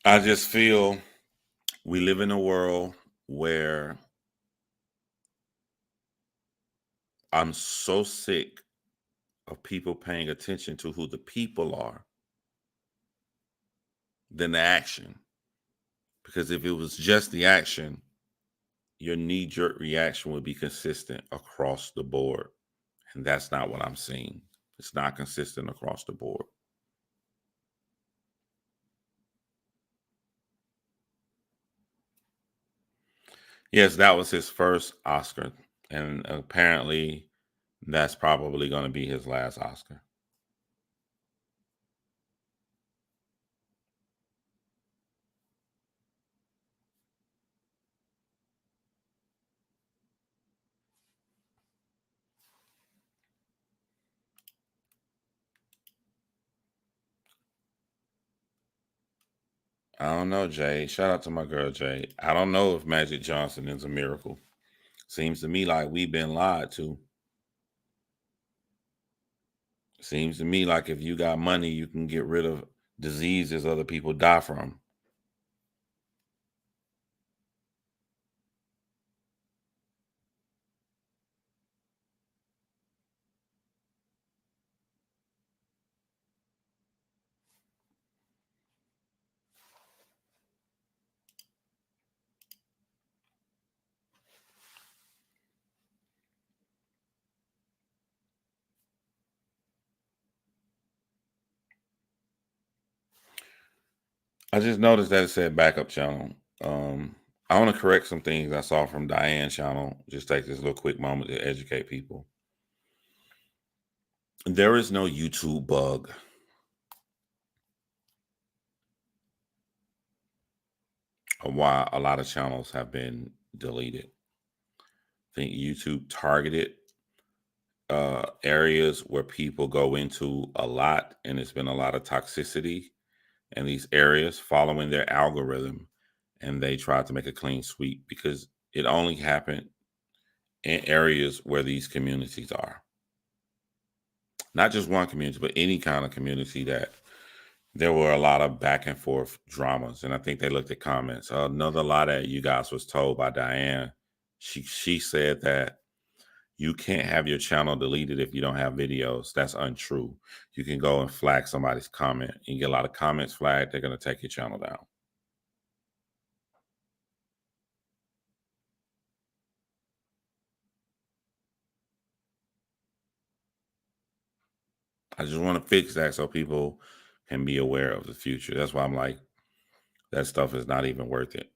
I just feel we live in a world where I'm so sick of people paying attention to who the people are than the action. Because if it was just the action, your knee-jerk reaction would be consistent across the board. And that's not what I'm seeing. It's not consistent across the board. Yes, that was his first Oscar. And apparently that's probably going to be his last Oscar. I don't know, Jay. Shout out to my girl, Jay. I don't know if Magic Johnson is a miracle. Seems to me like we've been lied to. Seems to me like if you got money, you can get rid of diseases other people die from. I just noticed that it said backup channel. I want to correct some things I saw from Diane's channel. Just take this little quick moment to educate people. There is no YouTube bug. Why a lot of channels have been deleted. I think YouTube targeted areas where people go into a lot, and it's been a lot of toxicity in these areas following their algorithm, and they tried to make a clean sweep because it only happened in areas where these communities are. Not just one community, but any kind of community that there were a lot of back and forth dramas. And I think they looked at comments. Another lie that you guys was told by Diane. She said that you can't have your channel deleted if you don't have videos. That's untrue. You can go and flag somebody's comment. You get a lot of comments flagged, they're going to take your channel down. I just want to fix that so people can be aware of the future. That's why I'm like, that stuff is not even worth it.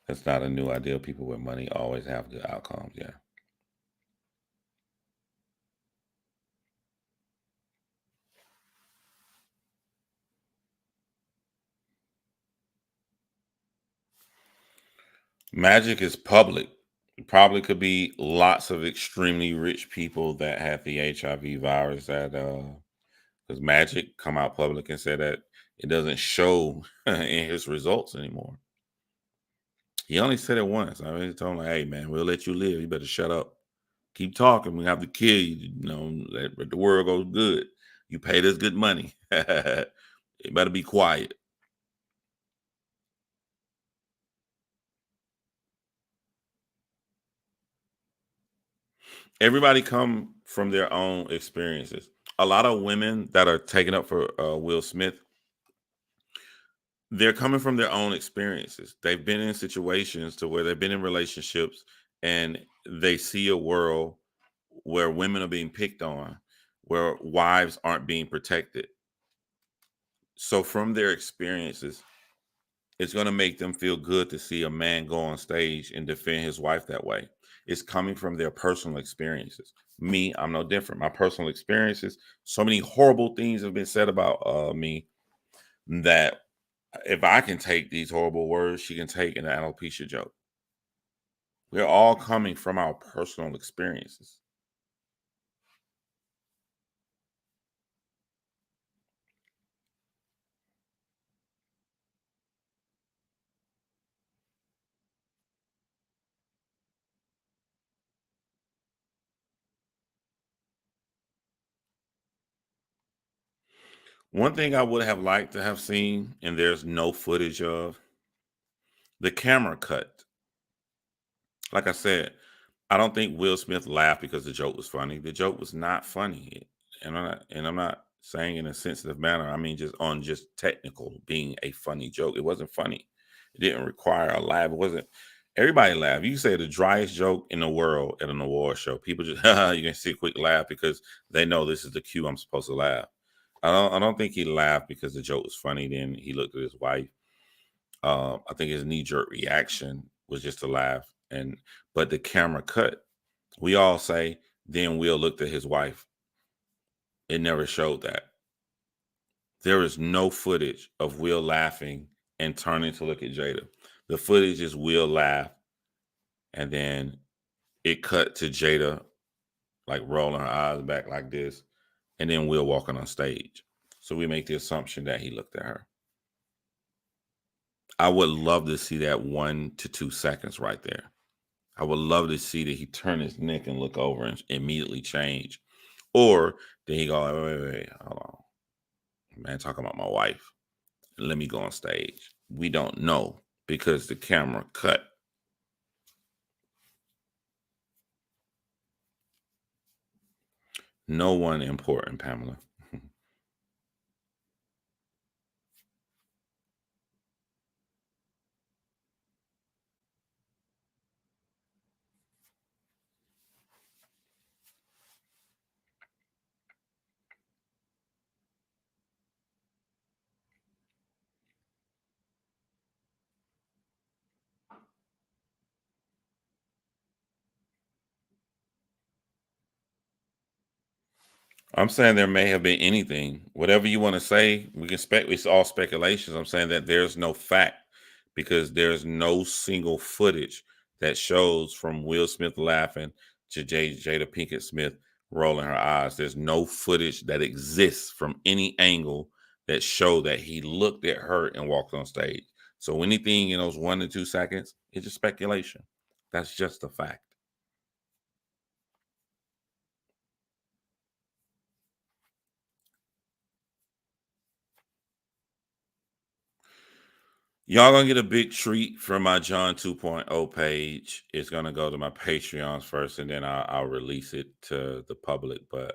That's not a new idea. People with money always have good outcomes. Yeah. Magic is public. It probably could be lots of extremely rich people that have the HIV virus that because Magic come out public and said that it doesn't show in his results anymore. He only said it once. I mean, he told him, like, hey man, we'll let you live. You better shut up. Keep talking. We have to kill you. You know, let the world goes good. You paid us good money. You better be quiet. Everybody come from their own experiences. A lot of women that are taking up for Will Smith, they're coming from their own experiences. They've been in situations to where they've been in relationships and they see a world where women are being picked on, where wives aren't being protected. So from their experiences, it's going to make them feel good to see a man go on stage and defend his wife that way. It's coming from their personal experiences. Me, I'm no different. My personal experiences, so many horrible things have been said about me that if I can take these horrible words, she can take an alopecia joke. We're all coming from our personal experiences. One thing I would have liked to have seen, and there's no footage of, the camera cut. Like I said, I don't think Will Smith laughed because the joke was funny. The joke was not funny. And I'm not saying in a sensitive manner. I mean just on just technical being a funny joke. It wasn't funny. It didn't require a laugh. It wasn't everybody laugh. You say the driest joke in the world at an award show. People just you can see a quick laugh because they know this is the cue I'm supposed to laugh. I don't think he laughed because the joke was funny. Then he looked at his wife. I think his knee jerk reaction was just to laugh. But the camera cut. We all say, then Will looked at his wife. It never showed that. There is no footage of Will laughing and turning to look at Jada. The footage is Will laugh, and then it cut to Jada like rolling her eyes back like this, and then Will walking on stage. So we make the assumption that he looked at her. I would love to see that 1 to 2 seconds right there. I would love to see that he turn his neck and look over and immediately change. Or then he go, wait, hold on. Man, talking about my wife. Let me go on stage. We don't know because the camera cut. No one important, Pamela. I'm saying there may have been anything. Whatever you want to say, we can spec. It's all speculations. I'm saying that there's no fact because there's no single footage that shows from Will Smith laughing to Jada Pinkett Smith rolling her eyes. There's no footage that exists from any angle that show that he looked at her and walked on stage. So anything in those 1 to 2 seconds, it's just speculation. That's just a fact. Y'all gonna get a big treat from my John 2.0 page. It's gonna go to my Patreons first, and then I'll release it to the public. But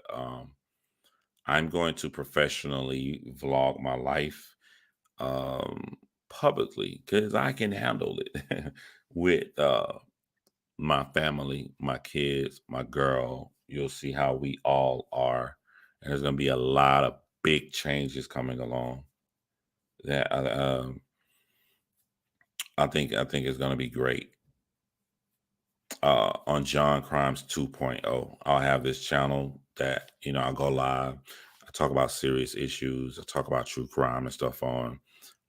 I'm going to professionally vlog my life publicly because I can handle it with my family, my kids, my girl. You'll see how we all are, and there's gonna be a lot of big changes coming along. That I think is gonna be great. On John Crimes 2.0. I'll have this channel that, I go live. I talk about serious issues. I talk about true crime and stuff on.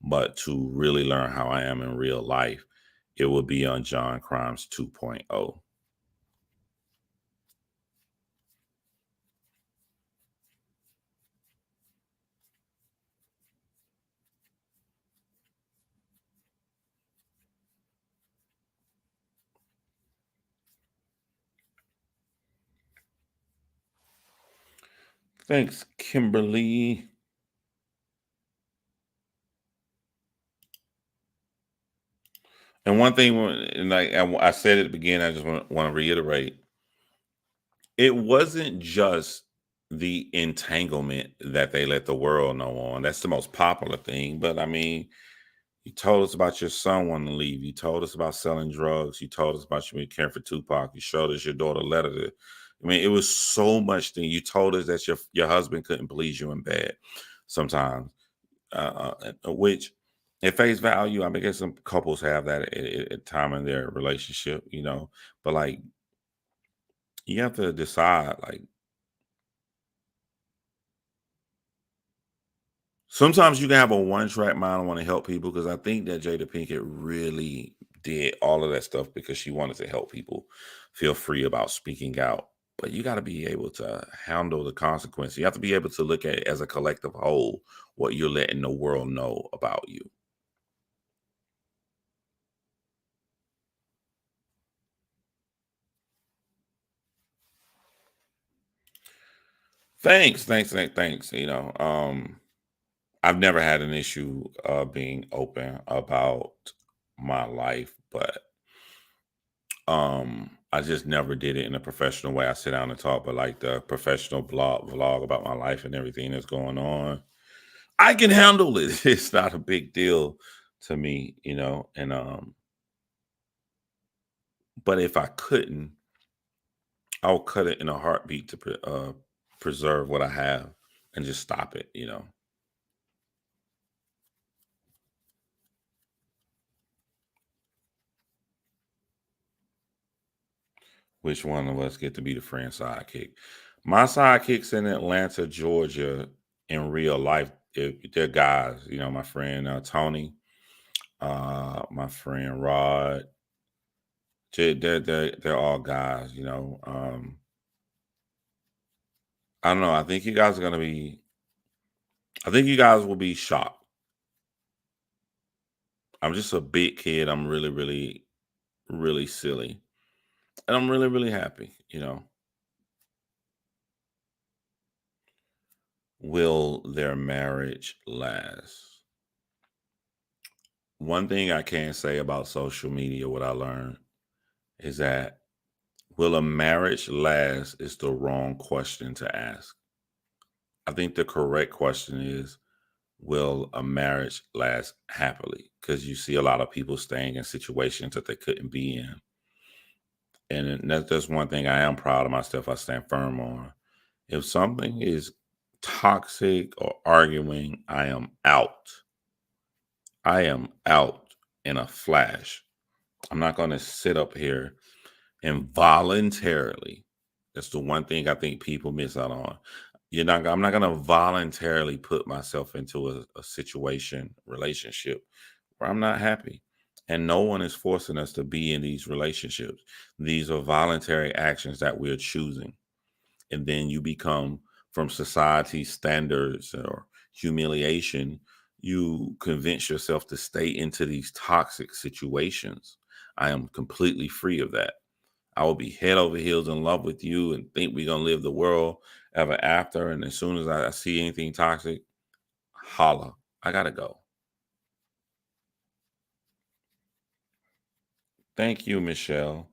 But to really learn how I am in real life, it will be on John Crimes 2.0. Thanks, Kimberly. And one thing, and like I said at the beginning, I just want to reiterate, it wasn't just the entanglement that they let the world know on. That's the most popular thing. But I mean, you told us about your son wanting to leave. You told us about selling drugs. You told us about you being caring for Tupac. You showed us your daughter letter to. I mean, it was so much thing. You told us that your husband couldn't please you in bed sometimes, which at face value, I mean, I guess some couples have that at time in their relationship, but like you have to decide, like sometimes you can have a one track mind and want to help people because I think that Jada Pinkett really did all of that stuff because she wanted to help people feel free about speaking out. But you got to be able to handle the consequences. You have to be able to look at it as a collective whole, what you're letting the world know about you. Thanks. I've never had an issue being open about my life, but I just never did it in a professional way. I sit down and talk, but like the professional vlog about my life and everything that's going on, I can handle it. It's not a big deal to me, and but if I couldn't, I'll cut it in a heartbeat to preserve what I have and just stop it. Which one of us get to be the friend sidekick? My sidekicks in Atlanta, Georgia, in real life, they're guys. My friend Tony, my friend Rod. They're all guys. I don't know. I think you guys are gonna be. I think you guys will be shocked. I'm just a big kid. I'm really, really, really silly, and I'm really, really happy. will their marriage last? One thing I can say about social media, what I learned, is that will a marriage last is the wrong question to ask. I think the correct question is, will a marriage last happily? Because you see a lot of people staying in situations that they couldn't be in. And that's one thing I am proud of myself. I stand firm on. If something is toxic or arguing, I am out. I am out in a flash. I'm not going to sit up here and voluntarily. That's the one thing I think people miss out on. I'm not going to voluntarily put myself into a situation, relationship where I'm not happy. And no one is forcing us to be in these relationships. These are voluntary actions that we're choosing. And then you become, from society's standards or humiliation, you convince yourself to stay into these toxic situations. I am completely free of that. I will be head over heels in love with you and think we're gonna live the world ever after. And as soon as I see anything toxic, holla, I gotta go. Thank you, Michelle.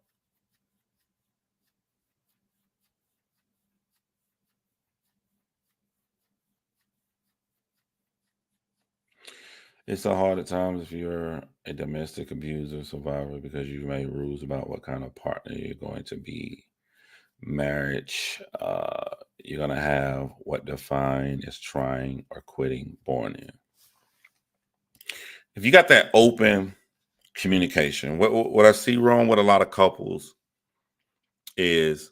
It's so hard at times if you're a domestic abuser survivor because you've made rules about what kind of partner you're going to be. Marriage, you're going to have what defined as trying or quitting born in. If you got that open communication, what I see wrong with a lot of couples is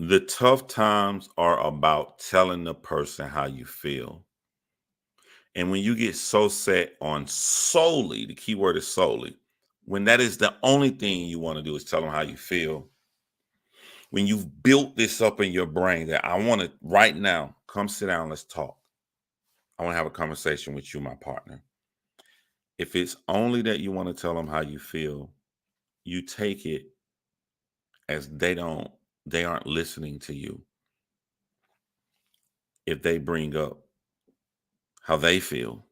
the tough times are about telling the person how you feel. And when you get so set on solely, the key word is solely, when that is the only thing you want to do is tell them how you feel, when you've built this up in your brain that I want to right now, come sit down, let's talk. I want to have a conversation with you, my partner. If it's only that you want to tell them how you feel, you take it as they aren't listening to you. If they bring up how they feel,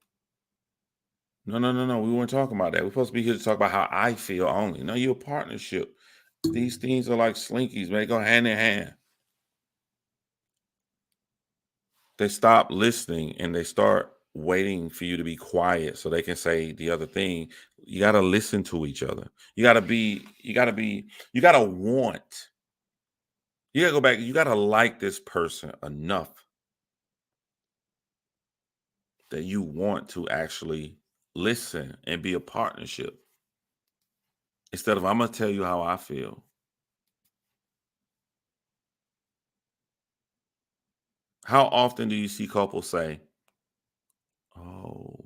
no, no, no, no. We weren't talking about that. We're supposed to be here to talk about how I feel only. No, you're a partnership. These things are like slinkies, man. They go hand in hand. They stop listening and they start waiting for you to be quiet so they can say the other thing. You got to listen to each other. You got to want. You got to go back. You got to like this person enough that you want to actually listen and be a partnership instead of I'm going to tell you how I feel. How often do you see couples say, "Oh,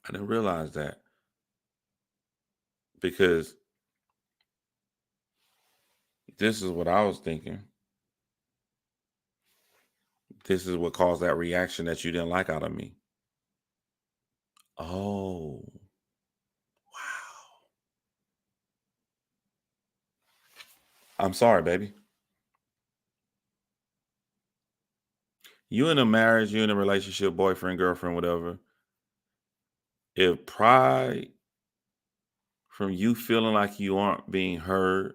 I didn't realize that," because this is what I was thinking. This is what caused that reaction that you didn't like out of me. Oh, wow. I'm sorry, baby. You in a marriage, you in a relationship, boyfriend, girlfriend, whatever. If pride from you feeling like you aren't being heard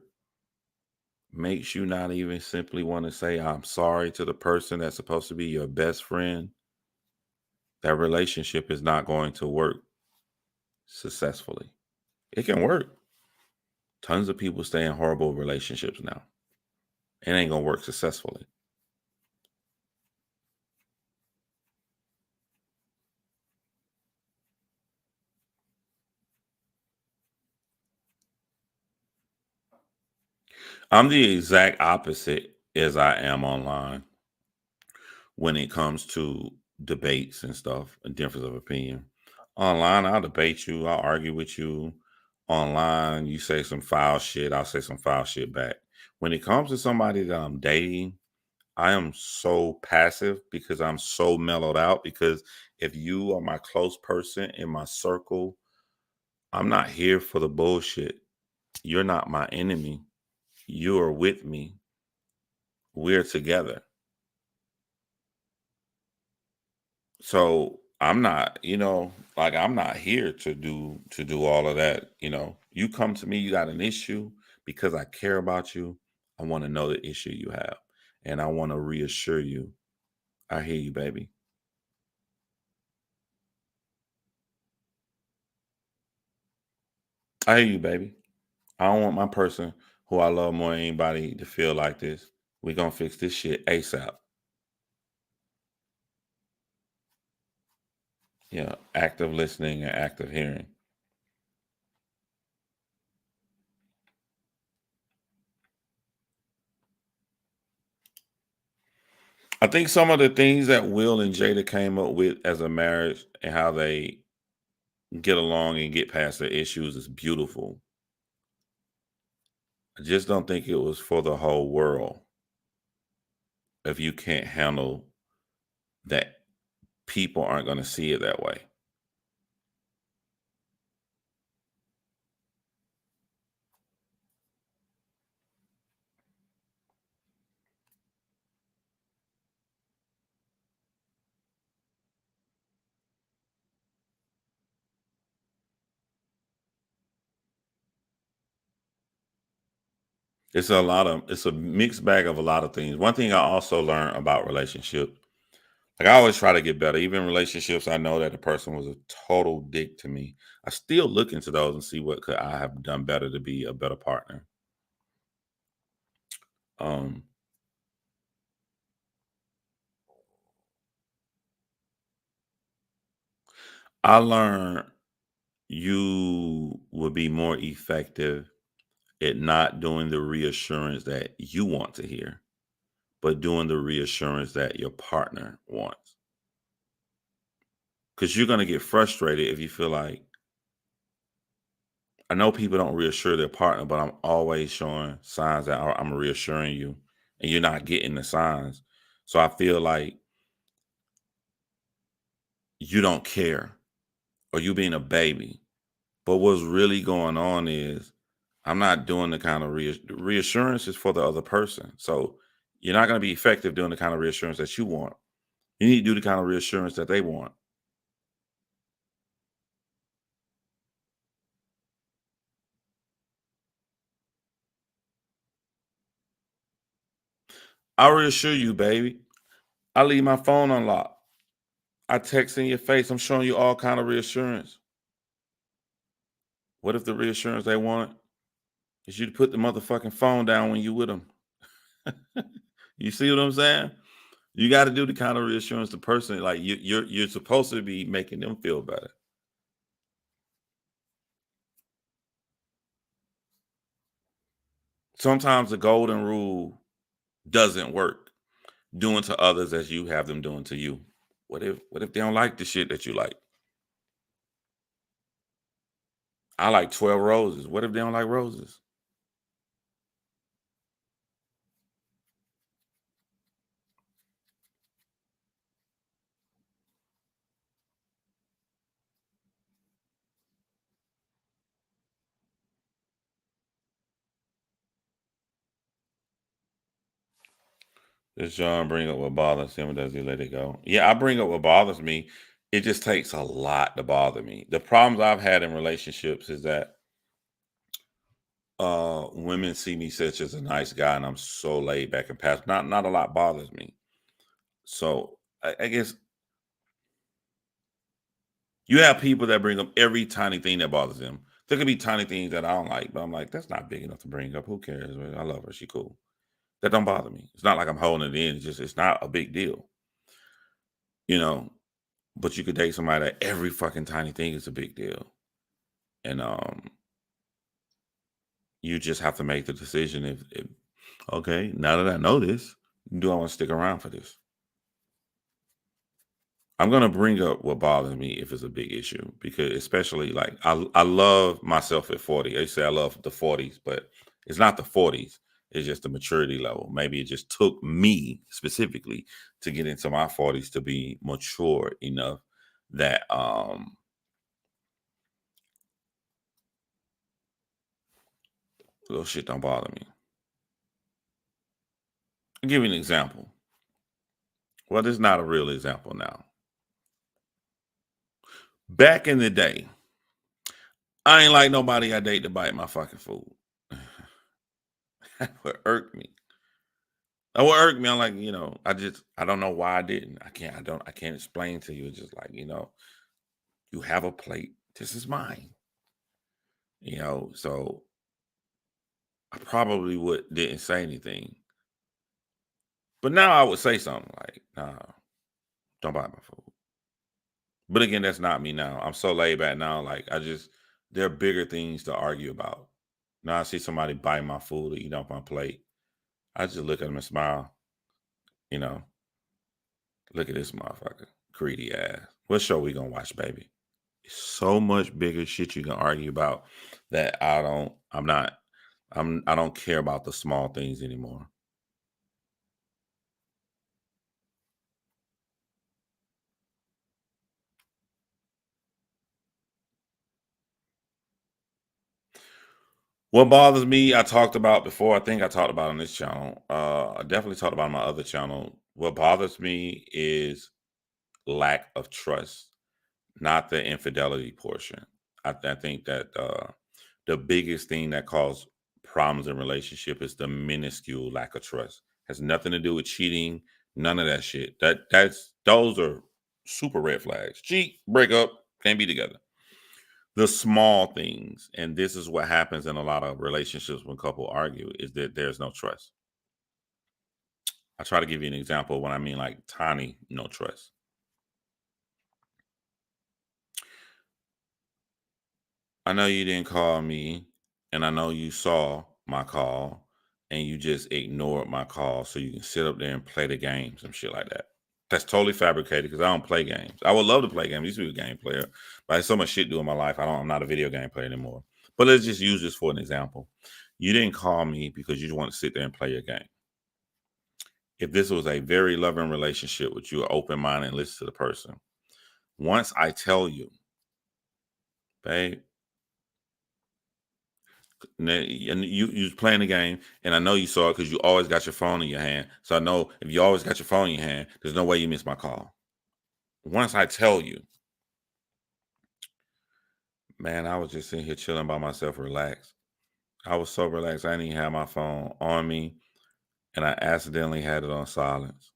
makes you not even simply want to say, I'm sorry to the person that's supposed to be your best friend, that relationship is not going to work successfully. It can work. Tons of people stay in horrible relationships now. It ain't going to work successfully. I'm the exact opposite as I am online when it comes to debates and stuff, a difference of opinion. Online, I'll debate you, I'll argue with you. Online, you say some foul shit, I'll say some foul shit back. When it comes to somebody that I'm dating, I am so passive because I'm so mellowed out. Because if you are my close person in my circle, I'm not here for the bullshit. You're not my enemy. You are with me. We're together. So I'm not, like I'm not here to do all of that. You come to me, you got an issue because I care about you. I want to know the issue you have. And I want to reassure you. I hear you, baby. I hear you, baby. I don't want my person who I love more than anybody to feel like this. We're gonna fix this shit ASAP. Yeah. Active listening and active hearing. I think some of the things that Will and Jada came up with as a marriage and how they get along and get past their issues is beautiful. I just don't think it was for the whole world if you can't handle that people aren't going to see it that way. It's a mixed bag of a lot of things. One thing I also learned about relationship, like I always try to get better. Even relationships, I know that the person was a total dick to me. I still look into those and see what could I have done better to be a better partner. Um, I learned you will be more effective at not doing the reassurance that you want to hear, but doing the reassurance that your partner wants. Because you're going to get frustrated if you feel like, I know people don't reassure their partner, but I'm always showing signs that I'm reassuring you and you're not getting the signs. So I feel like you don't care or you being a baby. But what's really going on is I'm not doing the kind of reassurance is for the other person. So you're not going to be effective doing the kind of reassurance that you want. You need to do the kind of reassurance that they want. I reassure you, baby. I leave my phone unlocked. I text in your face. I'm showing you all kind of reassurance. What if the reassurance they want is you to put the motherfucking phone down when you with them? You see what I'm saying? You got to do the kind of reassurance the person like you're supposed to be making them feel better. Sometimes the golden rule doesn't work. Doing to others as you have them doing to you. What if they don't like the shit that you like? I like 12 roses. What if they don't like roses? Does John bring up what bothers him or does he let it go? Yeah, I bring up what bothers me. It just takes a lot to bother me. The problems I've had in relationships is that women see me such as a nice guy and I'm so laid back and past. Not a lot bothers me. So I guess you have people that bring up every tiny thing that bothers them. There could be tiny things that I don't like, but I'm like, that's not big enough to bring up. Who cares? Man? I love her. She cool. That don't bother me. It's not like I'm holding it in. It's not a big deal, you know. But you could date somebody that every fucking tiny thing is a big deal, and you just have to make the decision. If okay, now that I know this, do I want to stick around for this? I'm gonna bring up what bothers me if it's a big issue because especially like I love myself at 40. They say I love the 40s, but it's not the 40s. It's just the maturity level. Maybe it just took me specifically to get into my 40s to be mature enough that little shit don't bother me. I'll give you an example. Well, this is not a real example now. Back in the day, I ain't like nobody I date to bite my fucking food. That would irk me. That would irk me. I'm like, I don't know why I didn't. I can't explain to you. It's just like, you have a plate. This is mine. So I probably didn't say anything. But now I would say something like, nah, don't bite my food. But again, that's not me now. I'm so laid back now. Like there are bigger things to argue about. Now I see somebody bite my food or eat off my plate. I just look at them and smile. You know, look at this motherfucker, greedy ass. What show we gonna watch, baby? So much bigger shit you can argue about that I don't care about the small things anymore. What bothers me, I talked about before. I think I talked about on this channel. I definitely talked about on my other channel. What bothers me is lack of trust, not the infidelity portion. I think that the biggest thing that causes problems in relationship is the minuscule lack of trust. Has nothing to do with cheating, none of that shit. Those are super red flags. Cheat, break up, can't be together. The small things, and this is what happens in a lot of relationships when couple argue, is that there's no trust. I try to give you an example when I mean like tiny no trust. I know you didn't call me, and I know you saw my call, and you just ignored my call so you can sit up there and play the game, some shit like that. That's totally fabricated because I don't play games. I would love to play games. I used to be a game player, but I have so much shit to do in my life. I'm not a video game player anymore. But let's just use this for an example. You didn't call me because you just want to sit there and play your game. If this was a very loving relationship with you, open mind and listen to the person. Once I tell you, babe, and you was playing the game, and I know you saw it because you always got your phone in your hand. So I know if you always got your phone in your hand, there's no way you missed my call. Once I tell you, man, I was just sitting here chilling by myself, relaxed. I was so relaxed, I didn't even have my phone on me, and I accidentally had it on silence.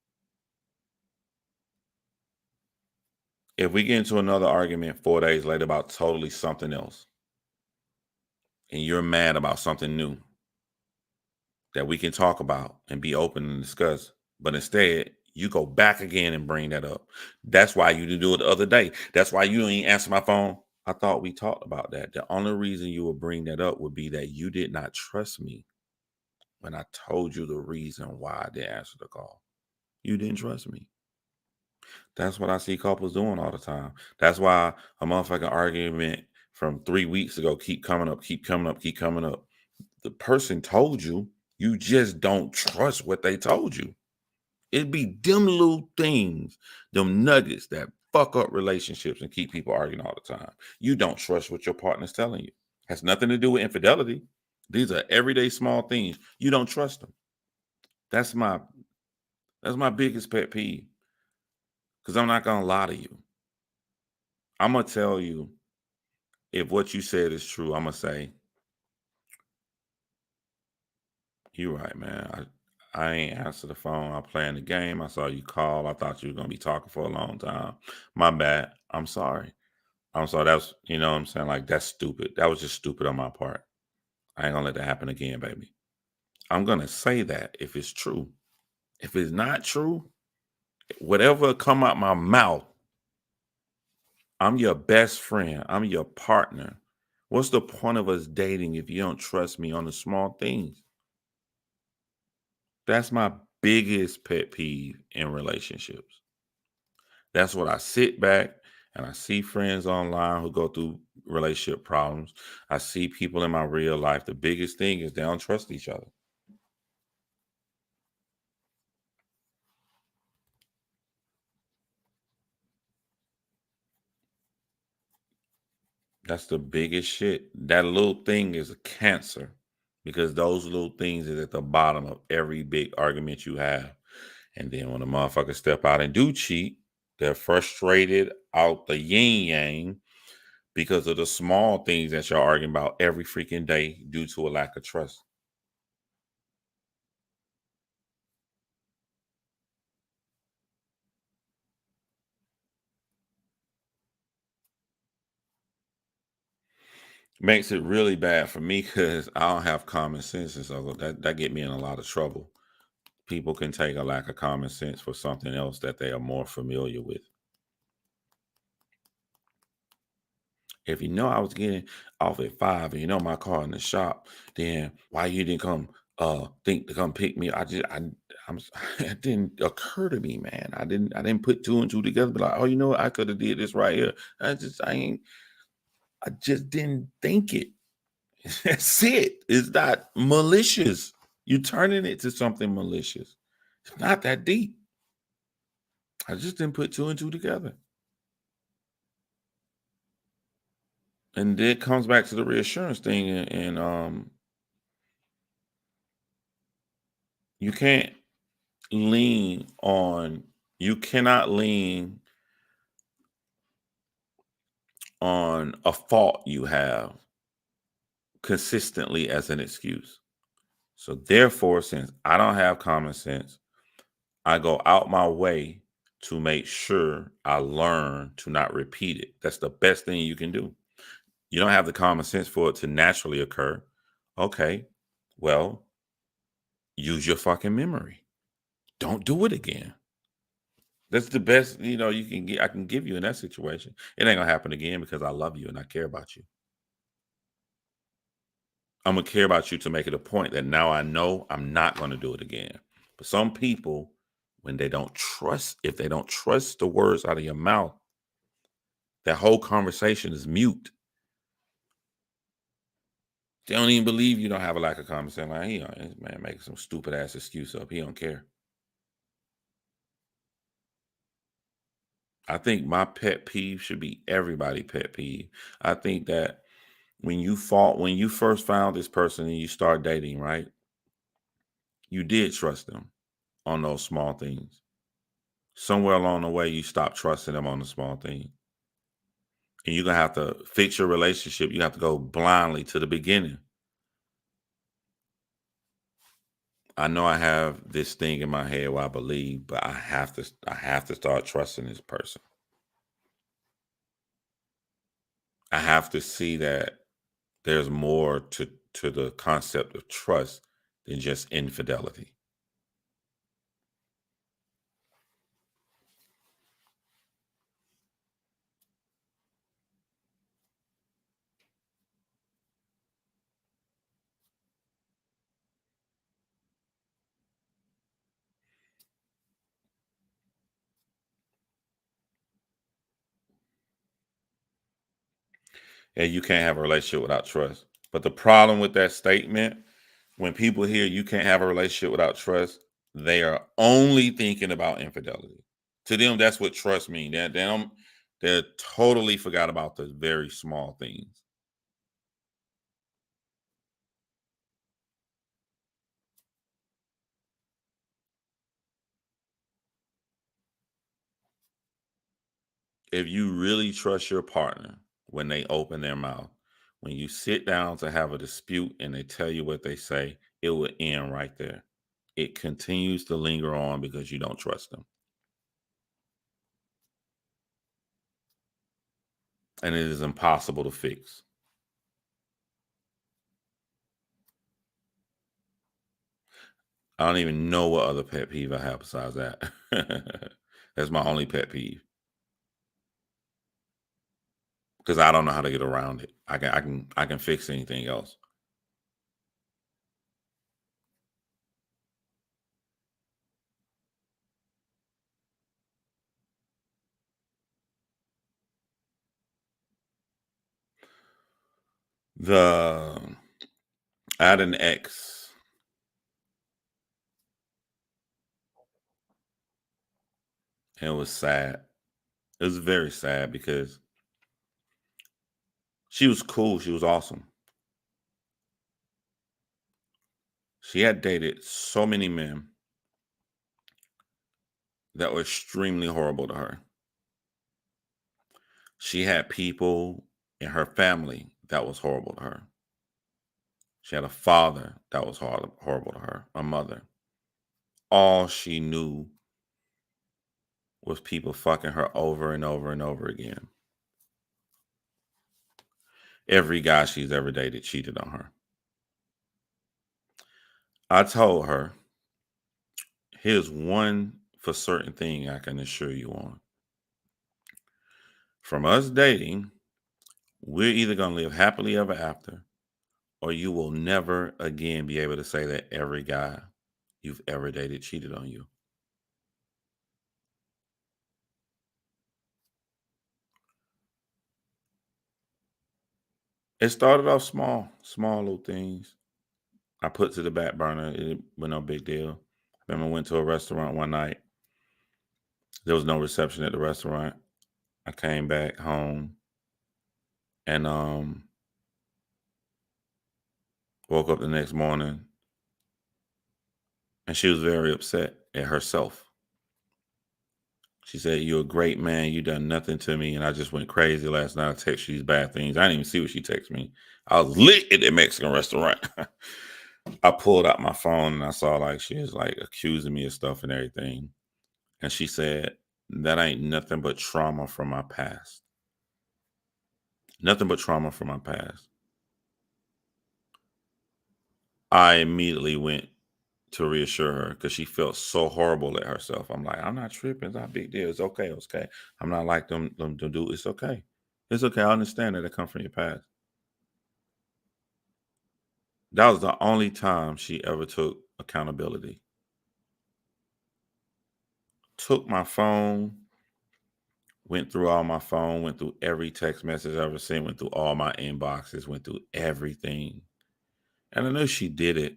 If we get into another argument 4 days later about totally something else, and you're mad about something new that we can talk about and be open and discuss, but instead you go back again and bring that up. That's why you didn't do it the other day. That's why you didn't answer my phone. I thought we talked about that. The only reason you would bring that up would be that you did not trust me when I told you the reason why I didn't answer the call. You didn't trust me. That's what I see couples doing all the time. That's why a motherfucking argument from 3 weeks ago keep coming up, keep coming up, keep coming up. The person told you, you just don't trust what they told you. It'd be them little things, them nuggets that fuck up relationships and keep people arguing all the time. You don't trust what your partner's telling you. Has nothing to do with infidelity. These are everyday small things. You don't trust them. That's my biggest pet peeve. Because I'm not gonna lie to you. I'm gonna tell you if what you said is true. I'm gonna say, you're right, man. I ain't answer the phone. I'm playing the game. I saw you call. I thought you were gonna be talking for a long time. My bad. I'm sorry. I'm sorry. That's you know what I'm saying. Like that's stupid. That was just stupid on my part. I ain't gonna let that happen again, baby. I'm gonna say that if it's true. If it's not true, whatever come out my mouth, I'm your best friend. I'm your partner. What's the point of us dating if you don't trust me on the small things? That's my biggest pet peeve in relationships. That's what I sit back and I see friends online who go through relationship problems. I see people in my real life. The biggest thing is they don't trust each other. That's the biggest shit. That little thing is a cancer. because those little things is at the bottom of every big argument you have. And then when a motherfucker step out and do cheat, they're frustrated out the yin yang because of the small things that you're arguing about every freaking day due to a lack of trust. Makes it really bad for me because I don't have common sense, and so that get me in a lot of trouble. People can take a lack of common sense for something else that they are more familiar with. If you know I was getting off at 5 and you know my car in the shop, then why you didn't come think to come pick me? I'm it didn't occur to me, man. I didn't put two and two together, but like, oh, you know what? I could have did this right here. I just didn't think it. That's it. It's not malicious. You're turning it to something malicious. It's not that deep. I just didn't put two and two together. And then it comes back to the reassurance thing, and you can't lean on you cannot lean on a fault you have consistently as an excuse. So therefore, since I don't have common sense, I go out my way to make sure I learn to not repeat it. That's the best thing you can do. You don't have the common sense for it to naturally occur. Okay, well, use your fucking memory. Don't do it again. That's the best, you can get I can give you in that situation. It ain't gonna happen again because I love you and I care about you. I'm gonna care about you to make it a point that now I know I'm not gonna do it again. But some people, when if they don't trust the words out of your mouth, that whole conversation is mute. They don't even believe you don't have a lack of common sense. Like, this man making some stupid ass excuse up. He don't care. I think my pet peeve should be everybody pet peeve. I think that when you first found this person and you start dating, right? You did trust them on those small things. Somewhere along the way, you stopped trusting them on the small thing. And you're gonna have to fix your relationship. You have to go blindly to the beginning. I know I have this thing in my head where I believe, but I have to start trusting this person. I have to see that there's more to the concept of trust than just infidelity. And you can't have a relationship without trust. But the problem with that statement, when people hear you can't have a relationship without trust, they are only thinking about infidelity. To them, that's what trust means. They're totally forgot about the very small things. If you really trust your partner when they open their mouth, when you sit down to have a dispute and they tell you what they say, it will end right there. It continues to linger on because you don't trust them. And it is impossible to fix. I don't even know what other pet peeve I have besides that. That's my only pet peeve because I don't know how to get around it. I can fix anything else. The I had an ex. And it was sad. It was very sad because she was cool. She was awesome. She had dated so many men that were extremely horrible to her. She had people in her family that was horrible to her. She had a father that was horrible to her, a mother. All she knew was people fucking her over and over and over again. Every guy she's ever dated cheated on her. I told her, here's one for certain thing I can assure you on. From us dating, we're either going to live happily ever after, or you will never again be able to say that every guy you've ever dated cheated on you. It started off small little things. I put to the back burner. It was no big deal. I remember I went to a restaurant one night. There was no reception at the restaurant. I came back home and woke up the next morning, and she was very upset at herself. She said, "You're a great man. You done nothing to me, and I just went crazy last night. I text you these bad things. I didn't even see what she texted me. I was lit at that Mexican restaurant." I pulled out my phone and I saw like she was like accusing me of stuff and everything. And she said, "That ain't nothing but trauma from my past. Nothing but trauma from my past." I immediately went to reassure her because she felt so horrible at herself. I'm like, "I'm not tripping. It's not a big deal. It's okay. It's okay. I'm not like them to do. It's okay. It's okay. I understand that it come from your past." That was the only time she ever took accountability. Took my phone, went through all my phone, went through every text message I ever sent, went through all my inboxes, went through everything. And I knew she did it.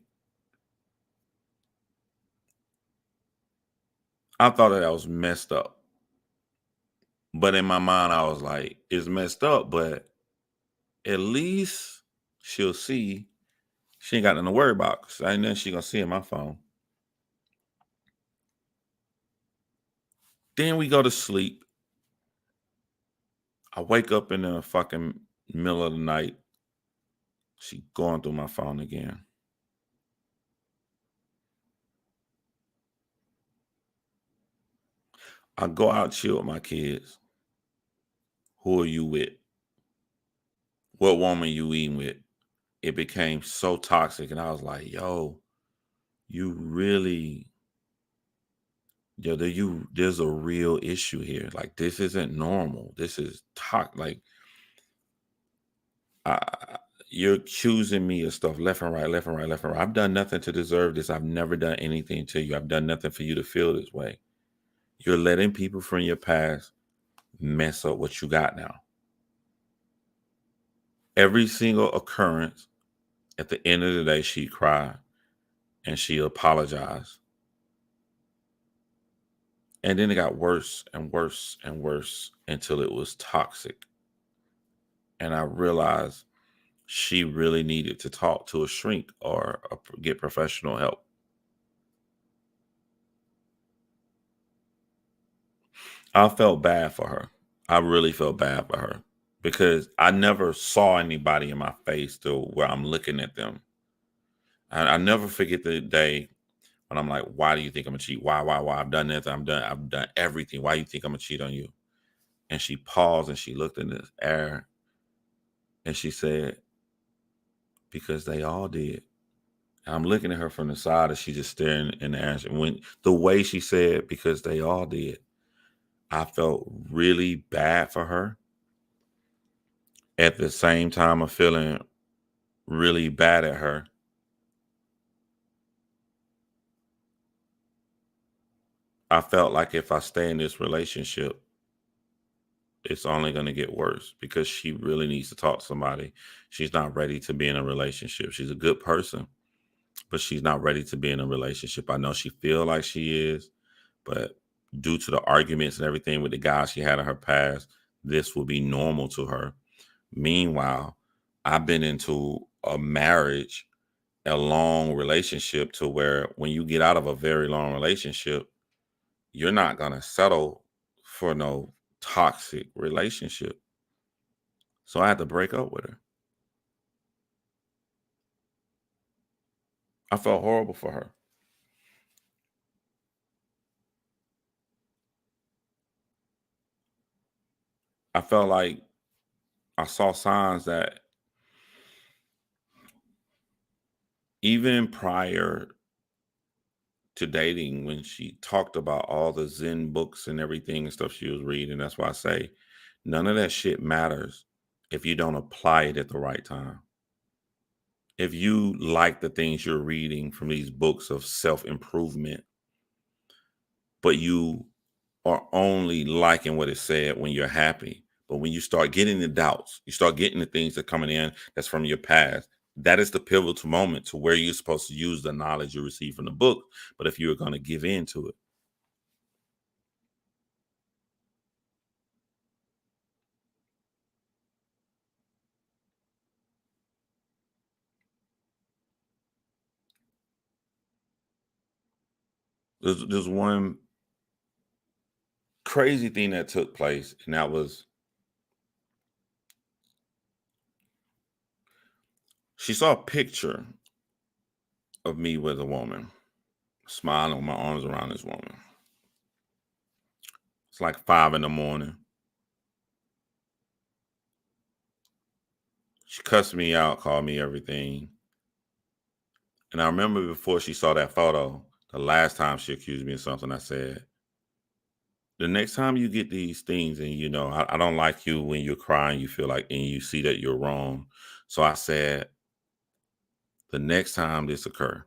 I thought that was messed up. But in my mind, I was like, it's messed up, but at least she'll see she ain't got nothing to worry about. 'Cause ain't nothing she gonna see in my phone. Then we go to sleep. I wake up in the fucking middle of the night. She going through my phone again. I go out chill with my kids. Who are you with? What woman you eating with? It became so toxic, and I was like, "Yo, you really, there's a real issue here. Like, this isn't normal. This is like, I, you're accusing me of stuff left and right, left and right, left and right. I've done nothing to deserve this. I've never done anything to you. I've done nothing for you to feel this way. You're letting people from your past mess up what you got now. Every single occurrence, at the end of the day, she cried and she apologized. And then it got worse and worse and worse until it was toxic. And I realized she really needed to talk to a shrink or get professional help. I felt bad for her. I really felt bad for her because I never saw anybody in my face to where I'm looking at them. I never forget the day when I'm like, "Why do you think I'm gonna cheat? Why? I've done this. I've done everything. Why do you think I'm gonna cheat on you?" And she paused and she looked in the air and she said, "Because they all did." And I'm looking at her from the side and she's just staring in the air. And when the way she said, "Because they all did," I felt really bad for her. At the same time of feeling really bad at her, I felt like if I stay in this relationship, it's only going to get worse because she really needs to talk to somebody. She's not ready to be in a relationship. She's a good person, but she's not ready to be in a relationship. I know she feel like she is, but due to the arguments and everything with the guys she had in her past, this will be normal to her. Meanwhile, I've been into a marriage a long relationship to where when you get out of a very long relationship, you're not going to settle for no toxic relationship. So I had to break up with her. I felt horrible for her. I felt like I saw signs that even prior to dating, when she talked about all the Zen books and everything and stuff she was reading, that's why I say none of that shit matters if you don't apply it at the right time. If you like the things you're reading from these books of self-improvement, but you are only liking what it said when you're happy. But when you start getting the doubts, you start getting the things that are coming in that's from your past. That is the pivotal moment to where you're supposed to use the knowledge you receive from the book. But if you're going to give in to it, there's one crazy thing that took place, and that was she saw a picture of me with a woman, smiling with my arms around this woman. It's like 5 a.m. She cussed me out, called me everything. And I remember before she saw that photo, the last time she accused me of something, I said, the next time you get these things and I don't like you when you're crying, you feel like, and you see that you're wrong. So I said, the next time this occur,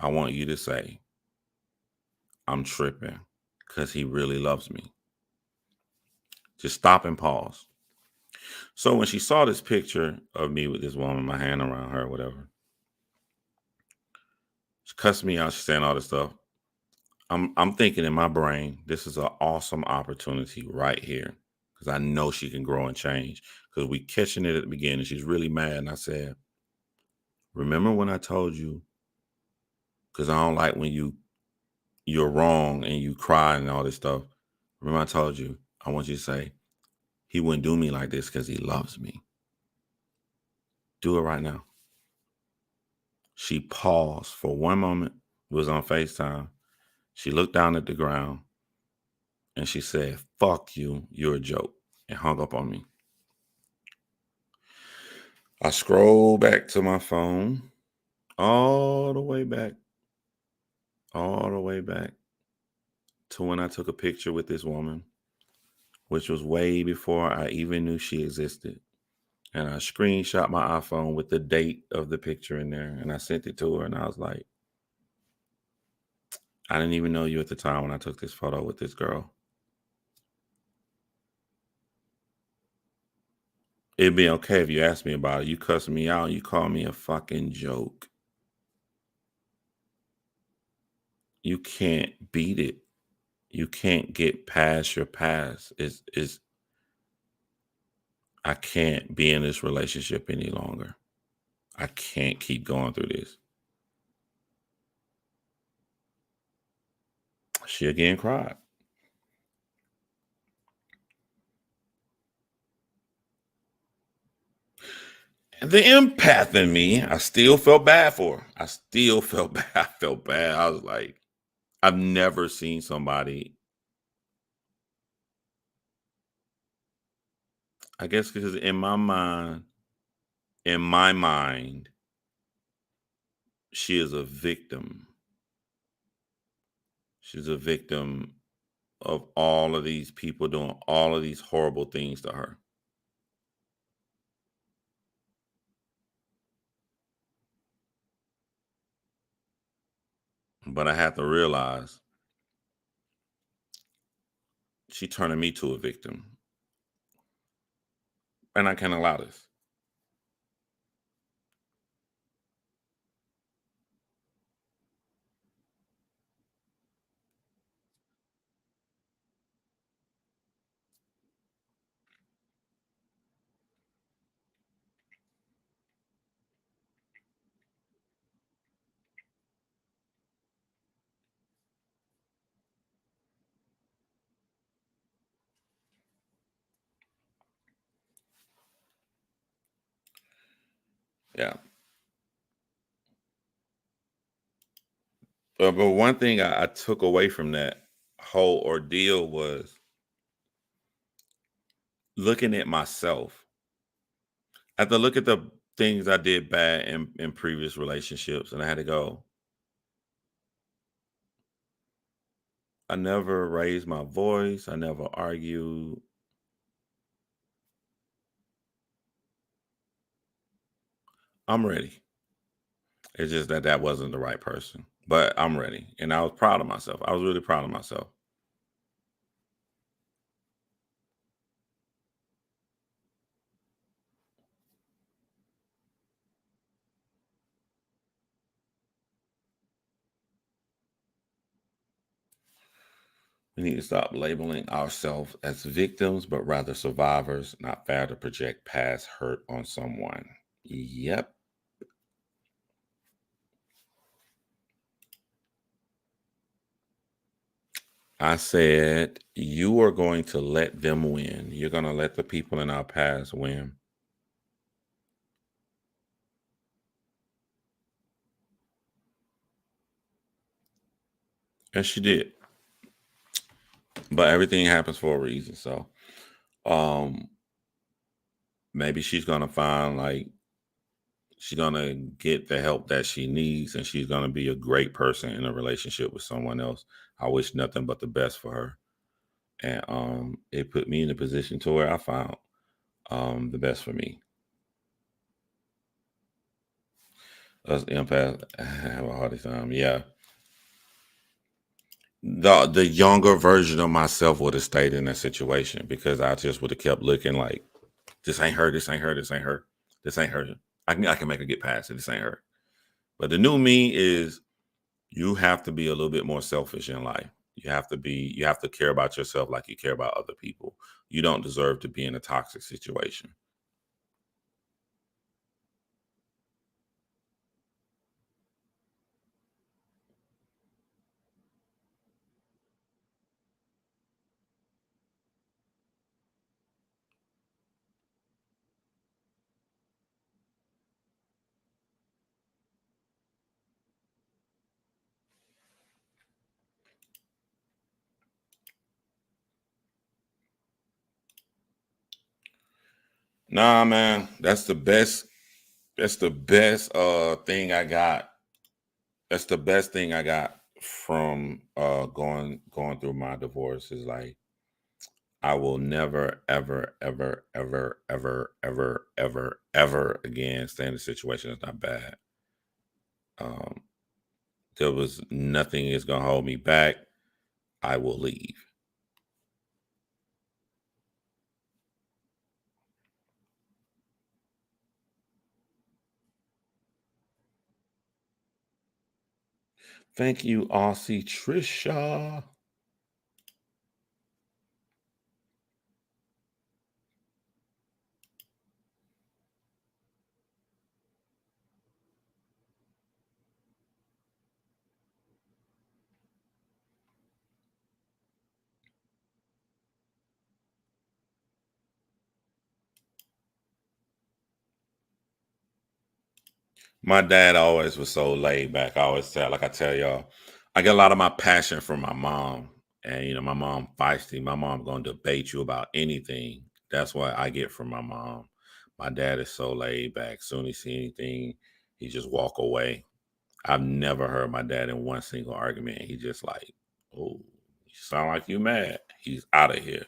I want you to say, I'm tripping because he really loves me. Just stop and pause. So when she saw this picture of me with this woman, my hand around her, whatever, she cussed me out. She's saying all this stuff. I'm thinking in my brain, this is an awesome opportunity right here because I know she can grow and change. Because we catching it at the beginning. She's really mad, and I said, "Remember when I told you? Because I don't like when you're wrong and you cry and all this stuff. Remember I told you? I want you to say he wouldn't do me like this because he loves me. Do it right now." She paused for one moment. It was on FaceTime. She looked down at the ground and she said, "Fuck you. You're a joke," and hung up on me. I scroll back to my phone, all the way back, all the way back to when I took a picture with this woman, which was way before I even knew she existed. And I screenshot my iPhone with the date of the picture in there, and I sent it to her, and I was like, I didn't even know you at the time when I took this photo with this girl. It'd be okay if you asked me about it. You cussed me out. You called me a fucking joke. You can't beat it. You can't get past your past. I can't be in this relationship any longer. I can't keep going through this. She again cried. And the empath in me, I still felt bad for her. I still felt bad. I felt bad. I was like, I've never seen somebody, I guess because in my mind, she is a victim. She's a victim of all of these people doing all of these horrible things to her. But I have to realize she turning me to a victim. And I can't allow this. Yeah. But one thing I took away from that whole ordeal was looking at myself. I had to look at the things I did bad in previous relationships, and I had to go, I never raised my voice. I never argued. I'm ready. It's just that that wasn't the right person, but I'm ready. And I was proud of myself. I was really proud of myself. We need to stop labeling ourselves as victims, but rather survivors. Not fair to project past hurt on someone. Yep. I said, you are going to let them win. You're going to let the people in our past win. And she did. But everything happens for a reason. So um maybe she's going to find like she's going to get the help that she needs, and she's going to be a great person in a relationship with someone else. I wish nothing but the best for her. And it put me in a position to where I found the best for me. Us empaths have a harder time. Yeah. The younger version of myself would have stayed in that situation because I just would have kept looking like this ain't her, this ain't her, this ain't her, this ain't her. I can make her get past it. This ain't her. But the new me is you have to be a little bit more selfish in life. You have to care about yourself like you care about other people. You don't deserve to be in a toxic situation. Nah, man, that's the best. That's the best thing I got. That's the best thing I got from going through my divorce is like I will never, ever, ever, ever, ever, ever, ever, ever again stay in a situation that's not bad. Um, there was nothing is gonna hold me back. I will leave. Thank you, Aussie Trisha. My dad always was so laid back. I always tell, like I tell y'all, I get a lot of my passion from my mom. And my mom feisty. My mom gonna debate you about anything. That's what I get from my mom. My dad is so laid back. Soon as he see anything, he just walk away. I've never heard my dad in one single argument. He just like, oh, you sound like you mad. He's out of here.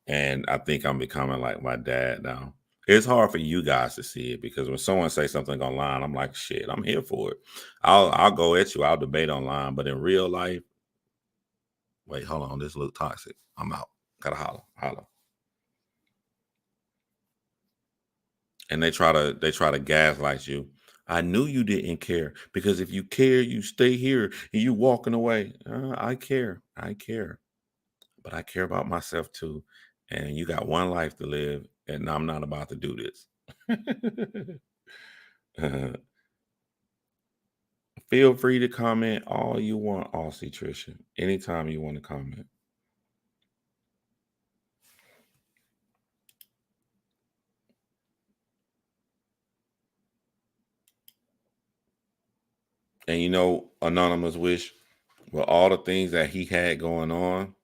And I think I'm becoming like my dad now. It's hard for you guys to see it because when someone says something online, I'm like, shit, I'm here for it. I'll go at you. I'll debate online, but in real life, wait, hold on, this look toxic. I'm out. Gotta holler, holler. And they try to gaslight you. I knew you didn't care because if you care, you stay here and you walking away. I care, but I care about myself too. And you got one life to live, and I'm not about to do this. Feel free to comment all you want, Aussie Trisha. Anytime you want to comment. And you know, Anonymous Wish, with all the things that he had going on,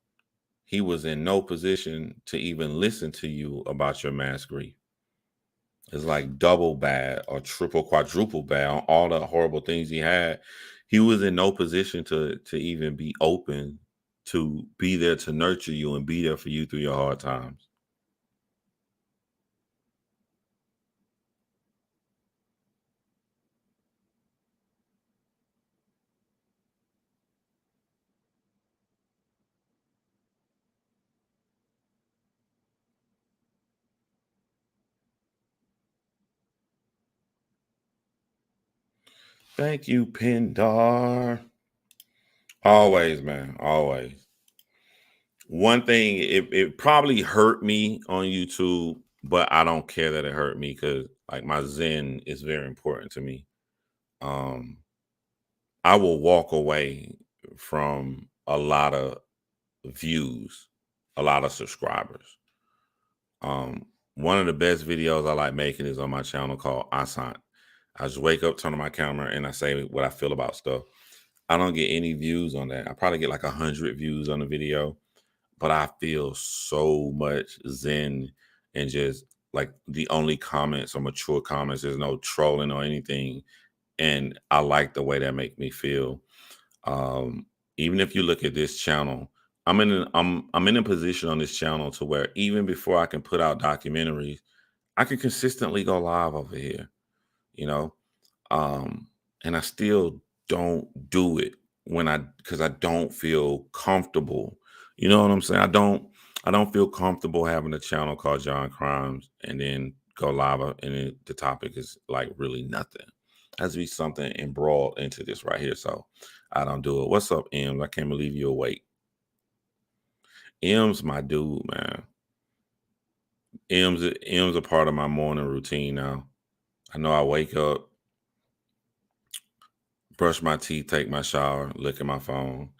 he was in no position to even listen to you about your mass grief. It's like double bad or triple, quadruple bad on all the horrible things he had. He was in no position to even be open to be there to nurture you and be there for you through your hard times. Thank you, Pindar. Always, man. Always. One thing, it probably hurt me on YouTube, but I don't care that it hurt me because like my Zen is very important to me. Um, I will walk away from a lot of views, a lot of subscribers. One of the best videos I like making is on my channel called Asant. I just wake up, turn on my camera, and I say what I feel about stuff. I don't get any views on that. I probably get like 100 views on the video, but I feel so much zen and just like the only comments are mature comments. There's no trolling or anything, and I like the way that make me feel. Um, Even if you look at this channel, I'm in a position on this channel to where even before I can put out documentaries, I can consistently go live over here, you know. Um, and I still don't do it because I don't feel comfortable. You know what I'm saying? I don't feel comfortable having a channel called John Crimes and then go live and the topic is like really nothing. It has to be something embroiled into this right here. So I don't do it. What's up, Ems? I can't believe you awake. M's my dude, man. M's a part of my morning routine now. I know I wake up, brush my teeth, take my shower, look at my phone.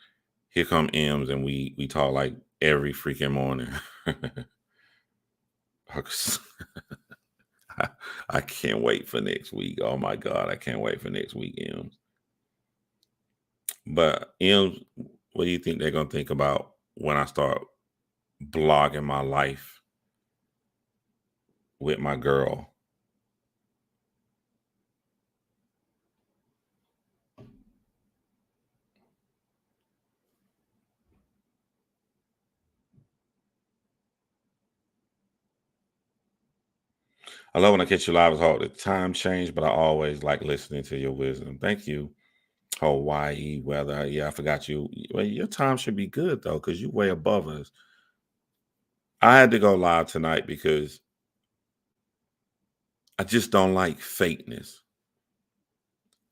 Here come M's, and we talk like every freaking morning. I can't wait for next week. Oh my God, I can't wait for next week, M's. But M's, what do you think they're gonna think about when I start blogging my life with my girl? I love when I catch you live. It's hard. The time change, but I always like listening to your wisdom. Thank you. Hawaii weather. Yeah, I forgot you. Well, your time should be good though, because you way above us. I had to go live tonight because I just don't like fakeness.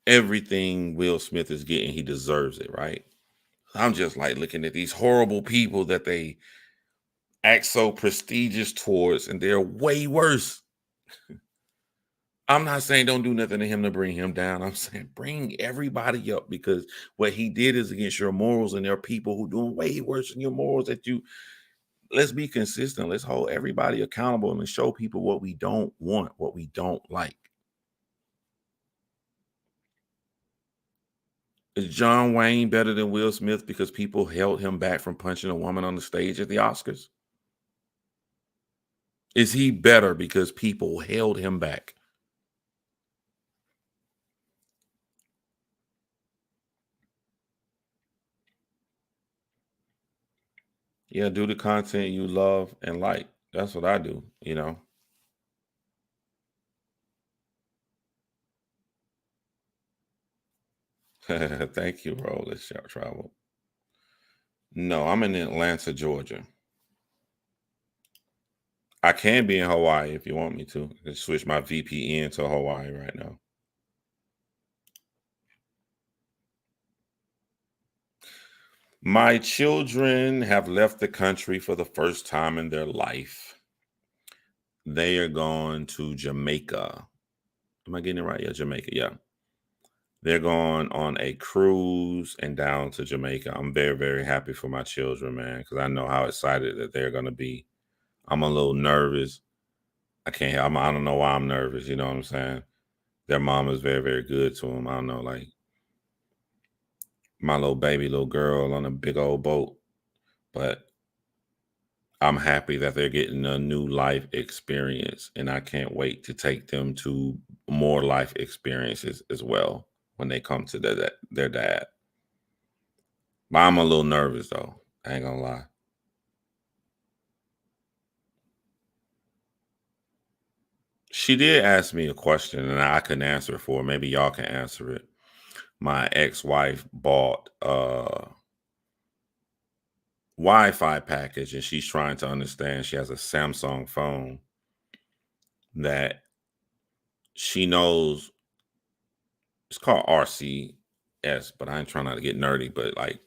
Everything Will Smith is getting, he deserves it, right? I'm just like looking at these horrible people that they act so prestigious towards, and they're way worse. I'm not saying don't do nothing to him to bring him down. I'm saying bring everybody up because what he did is against your morals, and there are people who doing way worse than your morals that you. Let's be consistent. Let's hold everybody accountable and show people what we don't want, what we don't like. Is John Wayne better than Will Smith because people held him back from punching a woman on the stage at the Oscars? Is he better because people held him back? Yeah, do the content you love and like. That's what I do, you know. Thank you, Roll. Let's travel. No, I'm in Atlanta, Georgia. I can be in Hawaii if you want me to. I can switch my VPN to Hawaii right now. My children have left the country for the first time in their life. They are going to Jamaica. Am I getting it right? Yeah, Jamaica. Yeah. They're going on a cruise and down to Jamaica. I'm very, very happy for my children, man, because I know how excited that they're going to be. I'm a little nervous. I don't know why I'm nervous. You know what I'm saying? Their mom is very, very good to them. I don't know, like, my little girl on a big old boat. But I'm happy that they're getting a new life experience, and I can't wait to take them to more life experiences as well when they come to their dad. But I'm a little nervous though. I ain't gonna lie. She did ask me a question, and I couldn't answer it for her. Maybe y'all can answer it. My ex-wife bought a Wi-Fi package, and she's trying to understand. She has a Samsung phone that she knows it's called RCS, but I ain't trying not to get nerdy, but like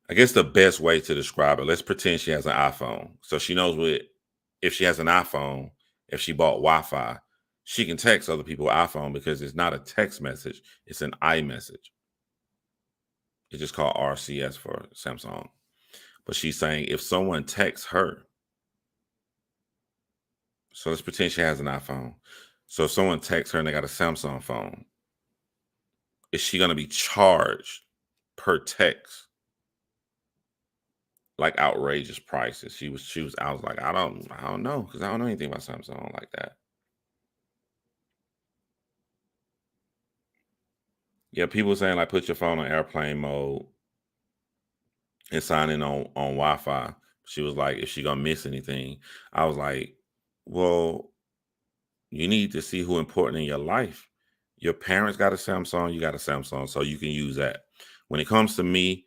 I guess the best way to describe it, let's pretend she has an iPhone. So she knows if she has an iPhone, if she bought Wi-Fi, she can text other people iPhone because it's not a text message, it's an iMessage. It's just called RCS for Samsung. But she's saying if someone texts her, so let's pretend she has an iPhone. So if someone texts her and they got a Samsung phone, is she going to be charged per text like outrageous prices? I was like, I don't know, because I don't know anything about Samsung like that. Yeah, people saying like put your phone on airplane mode and sign in on Wi-Fi. She was like, if she gonna miss anything. I was like, well, you need to see who important in your life. Your parents got a Samsung, you got a Samsung, so you can use that. When it comes to me,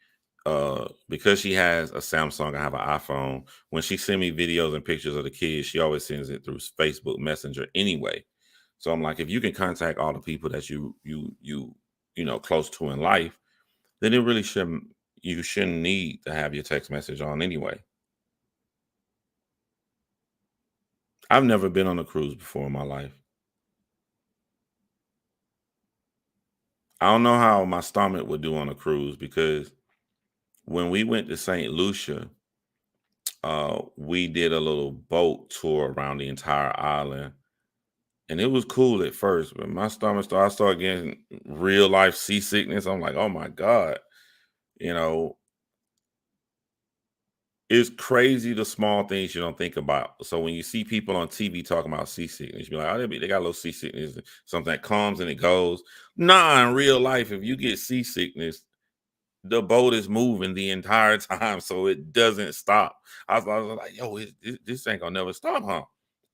because she has a Samsung, I have an iPhone. When she send me videos and pictures of the kids, she always sends it through Facebook Messenger anyway. So I'm like, if you can contact all the people that you know close to in life, then it really shouldn't need to have your text message on anyway. I've never been on a cruise before in my life. I don't know how my stomach would do on a cruise because when we went to St. Lucia, we did a little boat tour around the entire island. And it was cool at first, but my stomach I started getting real life seasickness. I'm like, oh my God. You know, it's crazy the small things you don't think about. So when you see people on TV talking about seasickness, you be like, oh, they got a little seasickness, something that comes and it goes. Nah, in real life, if you get seasickness, the boat is moving the entire time, so it doesn't stop. I was like, yo, this ain't gonna never stop, huh?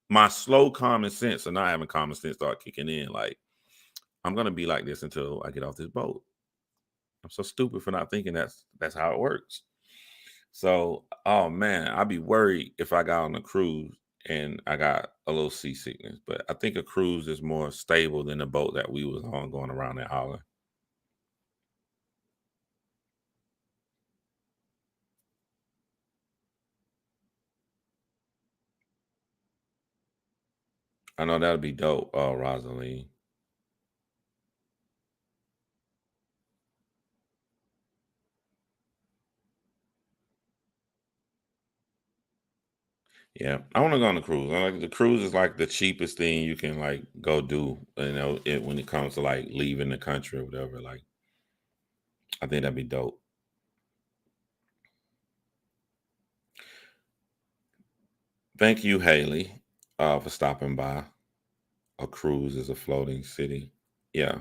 My slow common sense and not having common sense start kicking in. Like, I'm gonna be like this until I get off this boat. I'm so stupid for not thinking that's how it works. So, oh man, I'd be worried if I got on a cruise and I got a little seasickness. But I think a cruise is more stable than the boat that we was on going around that island. I know that'd be dope, Rosalie. Yeah, I want to go on a cruise. I like the cruise is like the cheapest thing you can like go do. When it comes to like leaving the country or whatever. Like, I think that'd be dope. Thank you, Haley, for stopping by. A cruise is a floating city. Yeah,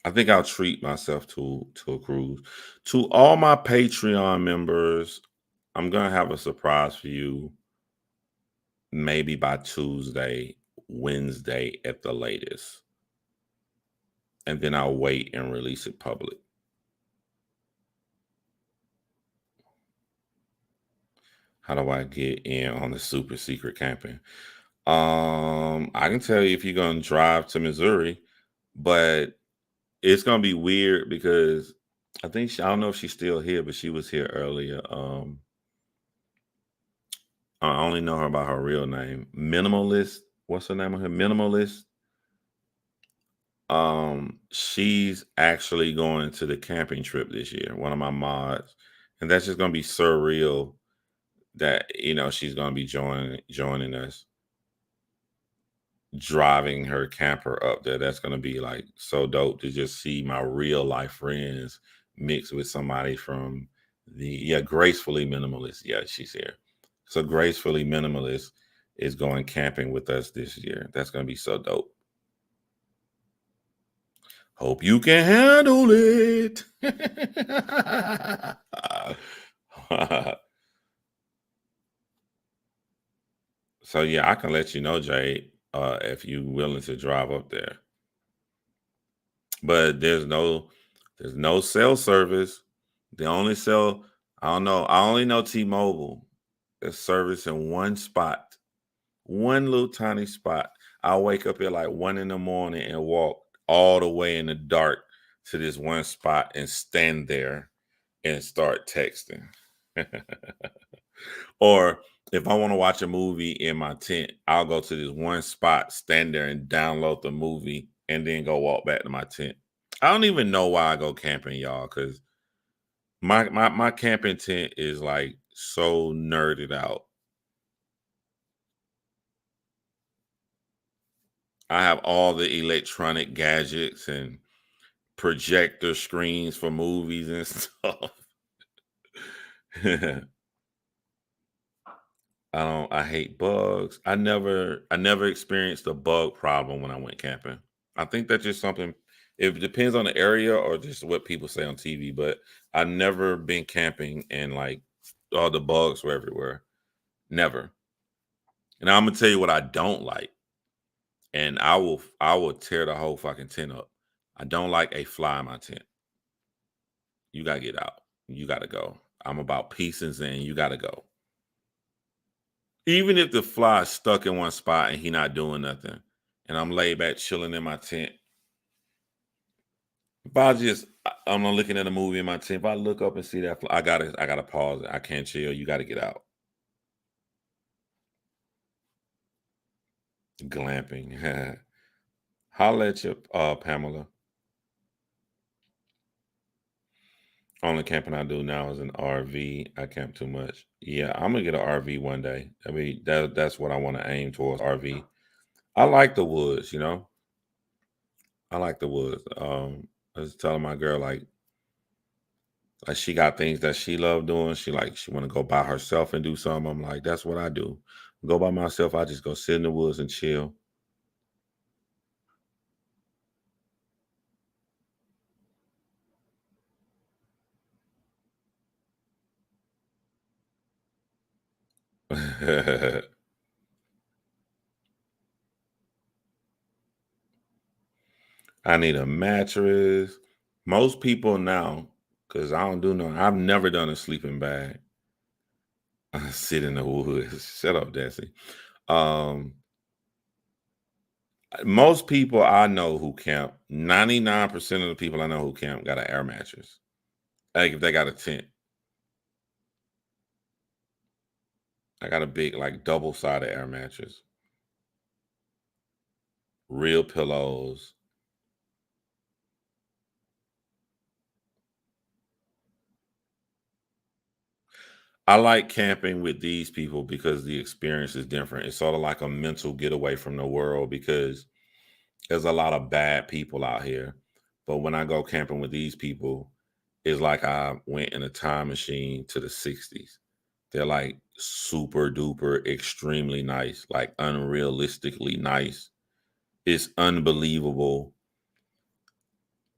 I think I'll treat myself to a cruise. To all my Patreon members, I'm gonna have a surprise for you. Maybe by Tuesday, Wednesday at the latest, and then I'll wait and release it public. How do I get in on the super secret camping? I can tell you if you're gonna drive to Missouri, but it's gonna be weird because I don't know if she's still here, but she was here earlier. I only know her by her real name. Minimalist. What's her name on her? Minimalist. She's actually going to the camping trip this year, one of my mods. And that's just gonna be surreal that she's gonna be joining us. driving her camper up there. That's gonna be like so dope to just see my real life friends mixed with somebody from the gracefully minimalist. Yeah, she's here. So gracefully minimalist is going camping with us this year. That's gonna be so dope. Hope you can handle it. So yeah, I can let you know, Jade, if you willing to drive up there. But there's no cell service. The only cell, I don't know. I only know T-Mobile. There's service in one spot, one little tiny spot. I'll wake up at like 1 in the morning and walk all the way in the dark to this one spot and stand there and start texting. Or if I want to watch a movie in my tent, I'll go to this one spot, stand there and download the movie, and then go walk back to my tent. I don't even know why I go camping, y'all, because my camping tent is like so nerded out. I have all the electronic gadgets and projector screens for movies and stuff. I hate bugs. I never experienced a bug problem when I went camping. I think that's just something, it depends on the area or just what people say on TV, but I've never been camping and like all the bugs were everywhere. Never. And I'm gonna tell you what I don't like, and I will tear the whole fucking tent up. I don't like a fly in my tent. You gotta get out. You gotta go. I'm about pieces and you gotta go. Even if the fly is stuck in one spot and he not doing nothing, and I'm laid back chilling in my tent. If I'm not looking at a movie in my tent. If I look up and see that fly, I gotta pause it. I can't chill. You gotta get out. Glamping. Holla at you, Pamela. Only camping I do now is an RV. I camp too much. Yeah, I'm gonna get an RV one day. I mean, that's what I want to aim towards. RV. I like the woods. I like the woods. I was telling my girl like she got things that she love doing. She want to go by herself and do something. I'm like, that's what I do. Go by myself. I just go sit in the woods and chill. I need a mattress. Most people now, because I don't do no, I've never done a sleeping bag. I sit in the woods. Shut up, Desi. Um, most people I know who camp, 99% of the people I know who camp got an air mattress. Like if they got a tent. I got a big, like double-sided air mattress, real pillows. I like camping with these people because the experience is different. It's sort of like a mental getaway from the world because there's a lot of bad people out here. But when I go camping with these people, it's like I went in a time machine to the 60s. They're like super duper, extremely nice, like unrealistically nice. It's unbelievable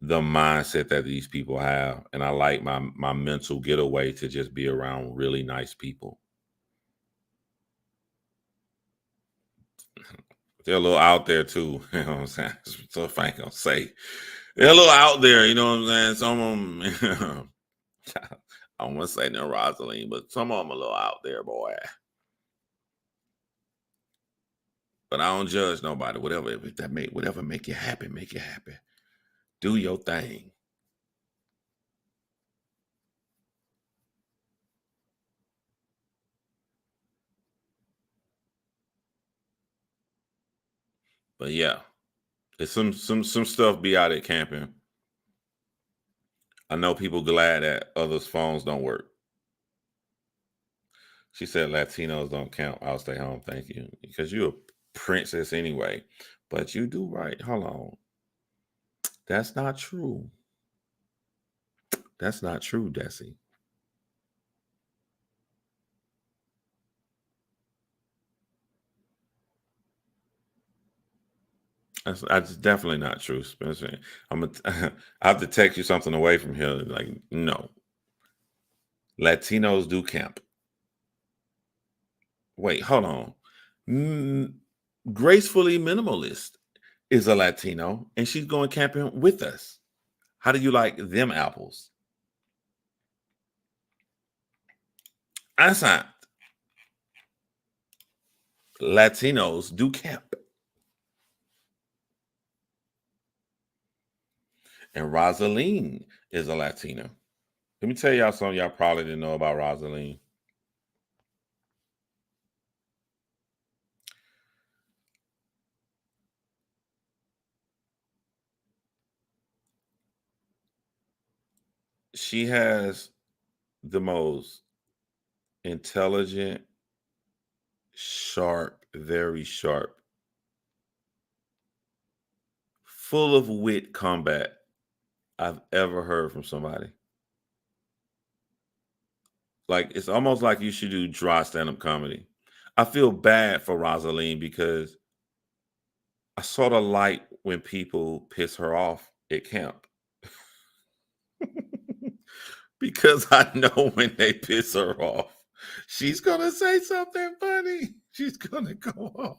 the mindset that these people have. And I like my mental getaway to just be around really nice people. They're a little out there too. You know what I'm saying? So if I ain't gonna say they're a little out there, you know what I'm saying? Some of them I don't want to say no Rosaline, but some of them a little out there, boy. But I don't judge nobody. Whatever make you happy, make you happy. Do your thing. But yeah, it's some stuff be out at camping. I know people glad that others' phones don't work. She said Latinos don't count. I'll stay home. Thank you. Because you're a princess anyway. But you do right. Hold on. That's not true. That's not true, Desi. That's definitely not true, Spencer. I have to text you something away from here. Like, no, Latinos do camp. Wait, hold on. Mm, Gracefully Minimalist is a Latino, and she's going camping with us. How do you like them apples? Answer. Latinos do camp. And Rosaline is a Latina. Let me tell y'all something y'all probably didn't know about Rosaline. She has the most intelligent, sharp, very sharp, full of wit combat I've ever heard from somebody. Like, it's almost like you should do dry stand-up comedy. I feel bad for Rosaline because I sort of like when people piss her off at camp. Because I know when they piss her off, she's gonna say something funny. She's gonna go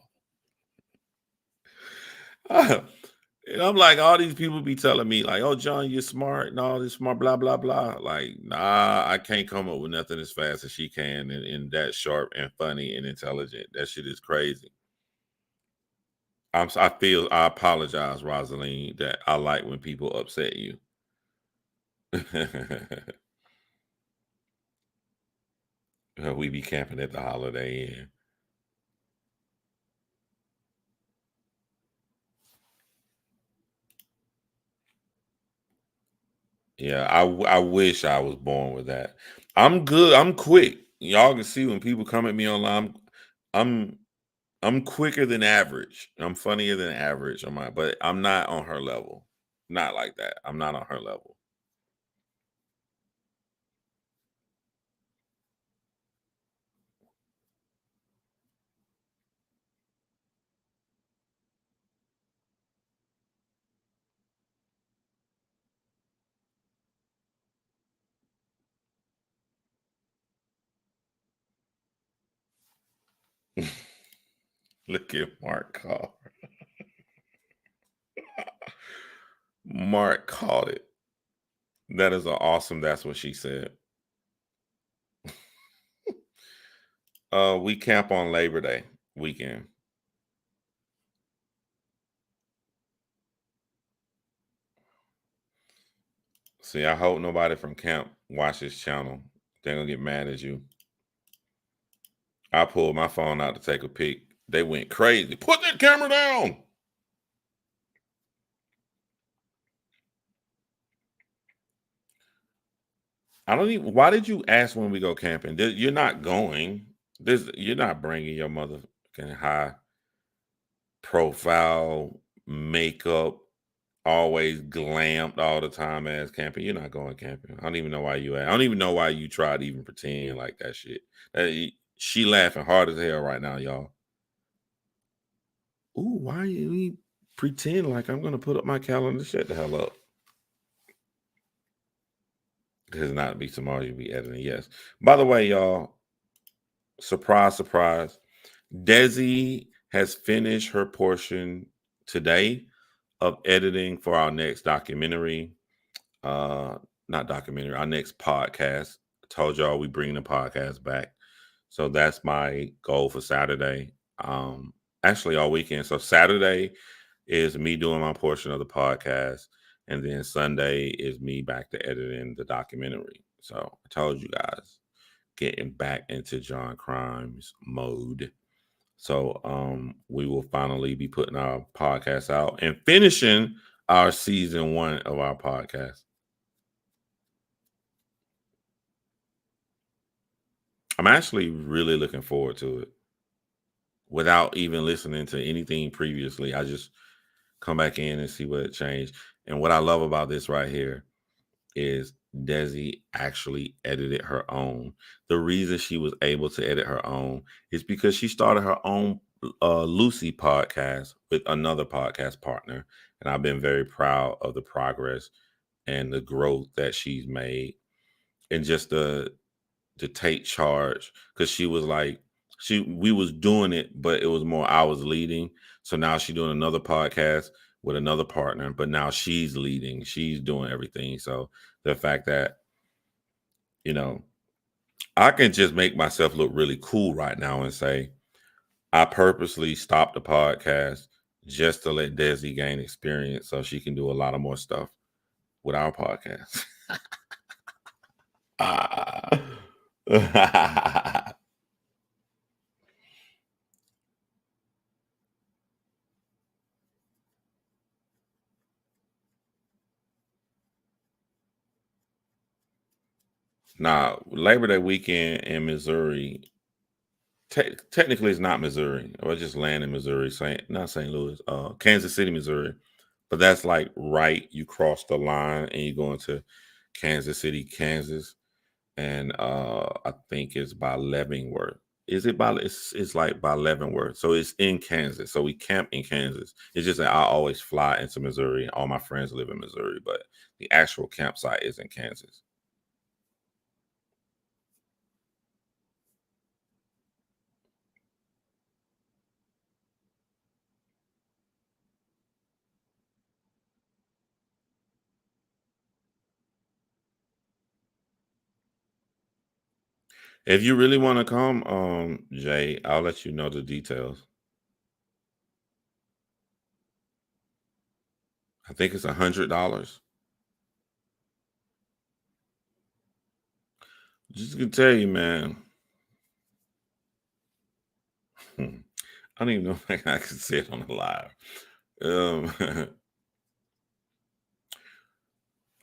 off. And I'm like, all these people be telling me, like, oh, John, you're smart and all this smart, blah, blah, blah. Like, nah, I can't come up with nothing as fast as she can and that sharp and funny and intelligent. That shit is crazy. I apologize, Rosaline, that I like when people upset you. We be camping at the Holiday Inn. Yeah, I wish I was born with that. I'm good. I'm quick. Y'all can see when people come at me online. I'm I'm quicker than average. I'm funnier than average on my, but I'm not on her level. Not like that. I'm not on her level. Look at Mark call. Mark called it. That is an awesome. That's what she said. We camp on Labor Day weekend. See, I hope nobody from camp watch this channel. They're gonna get mad at you. I pulled my phone out to take a pic. They went crazy. Put that camera down. I don't even. Why did you ask when we go camping? You're not going. You're not bringing your motherfucking high profile makeup, always glammed all the time ass camping. You're not going camping. I don't even know why you asked. I don't even know why you tried to even pretend like that shit. She laughing hard as hell right now, y'all. Ooh, why you pretend like I'm gonna put up my calendar? Shut the hell up. Because not be tomorrow, you'll be editing. Yes. By the way, y'all, surprise, surprise. Desi has finished her portion today of editing for our next documentary. Not documentary, our next podcast. I told y'all we bring the podcast back. So that's my goal for Saturday. Actually all weekend. So Saturday is me doing my portion of the podcast. And then Sunday is me back to editing the documentary. So I told you guys, getting back into John Crimes mode. So we will finally be putting our podcast out and finishing our season 1 of our podcast. I'm actually really looking forward to it. without even listening to anything previously. I just come back in and see what changed. And what I love about this right here is Desi actually edited her own. The reason she was able to edit her own is because she started her own Lucy podcast with another podcast partner. And I've been very proud of the progress and the growth that she's made, and just to take charge, because she was like, we was doing it, but it was more I was leading. So now she's doing another podcast with another partner, but now she's leading, she's doing everything. So the fact that, you know, I can just make myself look really cool right now and say I purposely stopped the podcast just to let Desi gain experience so she can do a lot of more stuff with our podcast. Ah. Now, Labor Day weekend in Missouri, technically it's not Missouri, or just land in Missouri, not St. Louis, Kansas City, Missouri. But that's like right, you cross the line and you go into Kansas City, Kansas, and I think it's by Leavenworth. Is it by? It's like by Leavenworth, so it's in Kansas. So we camp in Kansas. It's just that I always fly into Missouri, and all my friends live in Missouri, but the actual campsite is in Kansas. If you really want to come, Jay, I'll let you know the details. I think it's $100. Just gonna tell you, man. I don't even know if I can say it on the live.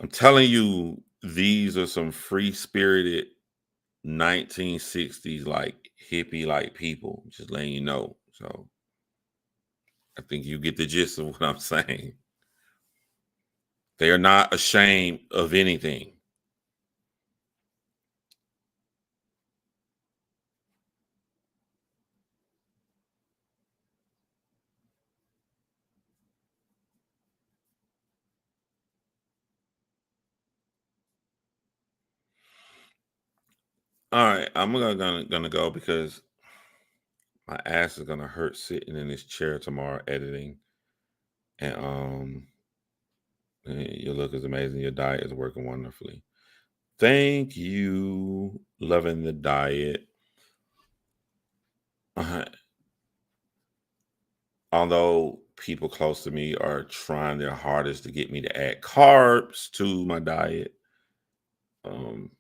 I'm telling you, these are some free spirited 1960s like hippie like people. Just letting you know. So I think you get the gist of what I'm saying. They are not ashamed of anything. All right, I'm gonna go because my ass is gonna hurt sitting in this chair tomorrow editing. And your look is amazing. Your diet is working wonderfully. Thank you. Loving the diet. Uh, Although people close to me are trying their hardest to get me to add carbs to my diet. Um,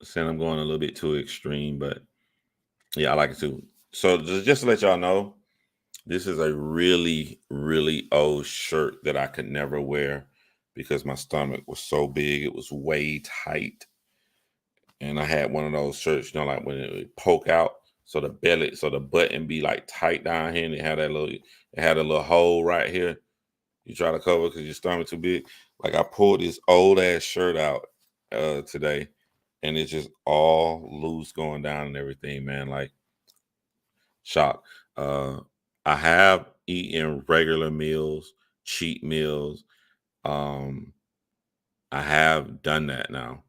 saying I'm going a little bit too extreme, but yeah, I like it too. So just to let y'all know, this is a really, really old shirt that I could never wear because my stomach was so big. It was way tight. And I had one of those shirts, you know, like when it would poke out, so the belly, so the button be like tight down here, and it had a little hole right here. You try to cover because your stomach too big. Like I pulled this old ass shirt out today, and it's just all loose going down and everything, man. Like shock. Uh, I have eaten regular meals, cheat meals. Um, I have done that now.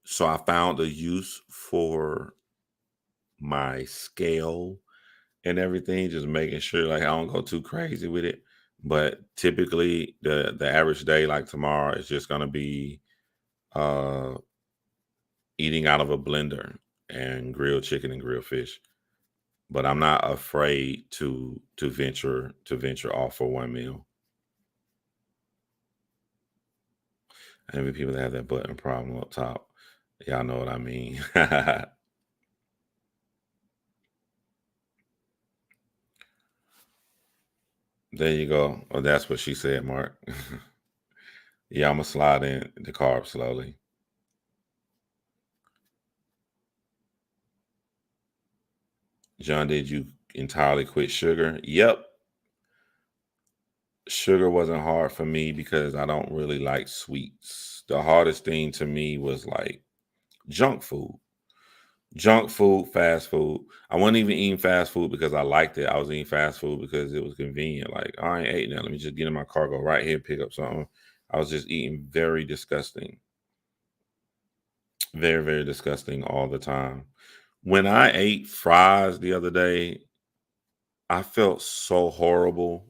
So I found a use for my scale and everything, just making sure like I don't go too crazy with it. But typically the average day like tomorrow is just gonna be uh eating out of a blender and grilled chicken and grilled fish. But I'm not afraid to venture off for one meal. And people that have that button problem up top, y'all know what I mean. There you go. Oh, that's what she said, Mark. Yeah, I'm gonna slide in the carbs slowly. John, did you entirely quit sugar? Yep. Sugar wasn't hard for me because I don't really like sweets. The hardest thing to me was like junk food. Junk food, fast food. I wasn't even eating fast food because I liked it. I was eating fast food because it was convenient. Like, I ain't ate now. Let me just get in my car, go right here, pick up something. I was just eating very disgusting. Very, very disgusting all the time. When I ate fries the other day, I felt so horrible.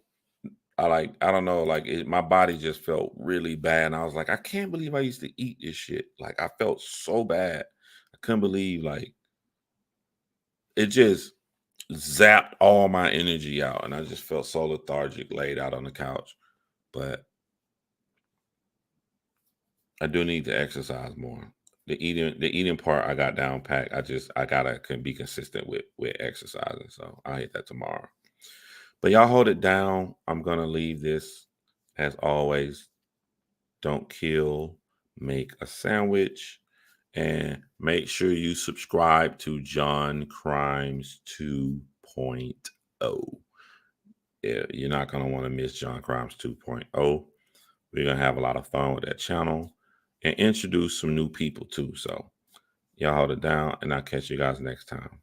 I don't know, like my body just felt really bad. And I was like, I can't believe I used to eat this shit. Like, I felt so bad. I couldn't believe, like, it just zapped all my energy out. And I just felt so lethargic laid out on the couch. But I do need to exercise more. The eating part I got down packed. I gotta be consistent with exercising. So I'll hit that tomorrow. But y'all hold it down. I'm gonna leave this as always. Don't kill, make a sandwich, and make sure you subscribe to John Crimes 2.0. Yeah, you're not gonna want to miss John Crimes 2.0. We're gonna have a lot of fun with that channel and introduce some new people too. So y'all hold it down, and I'll catch you guys next time.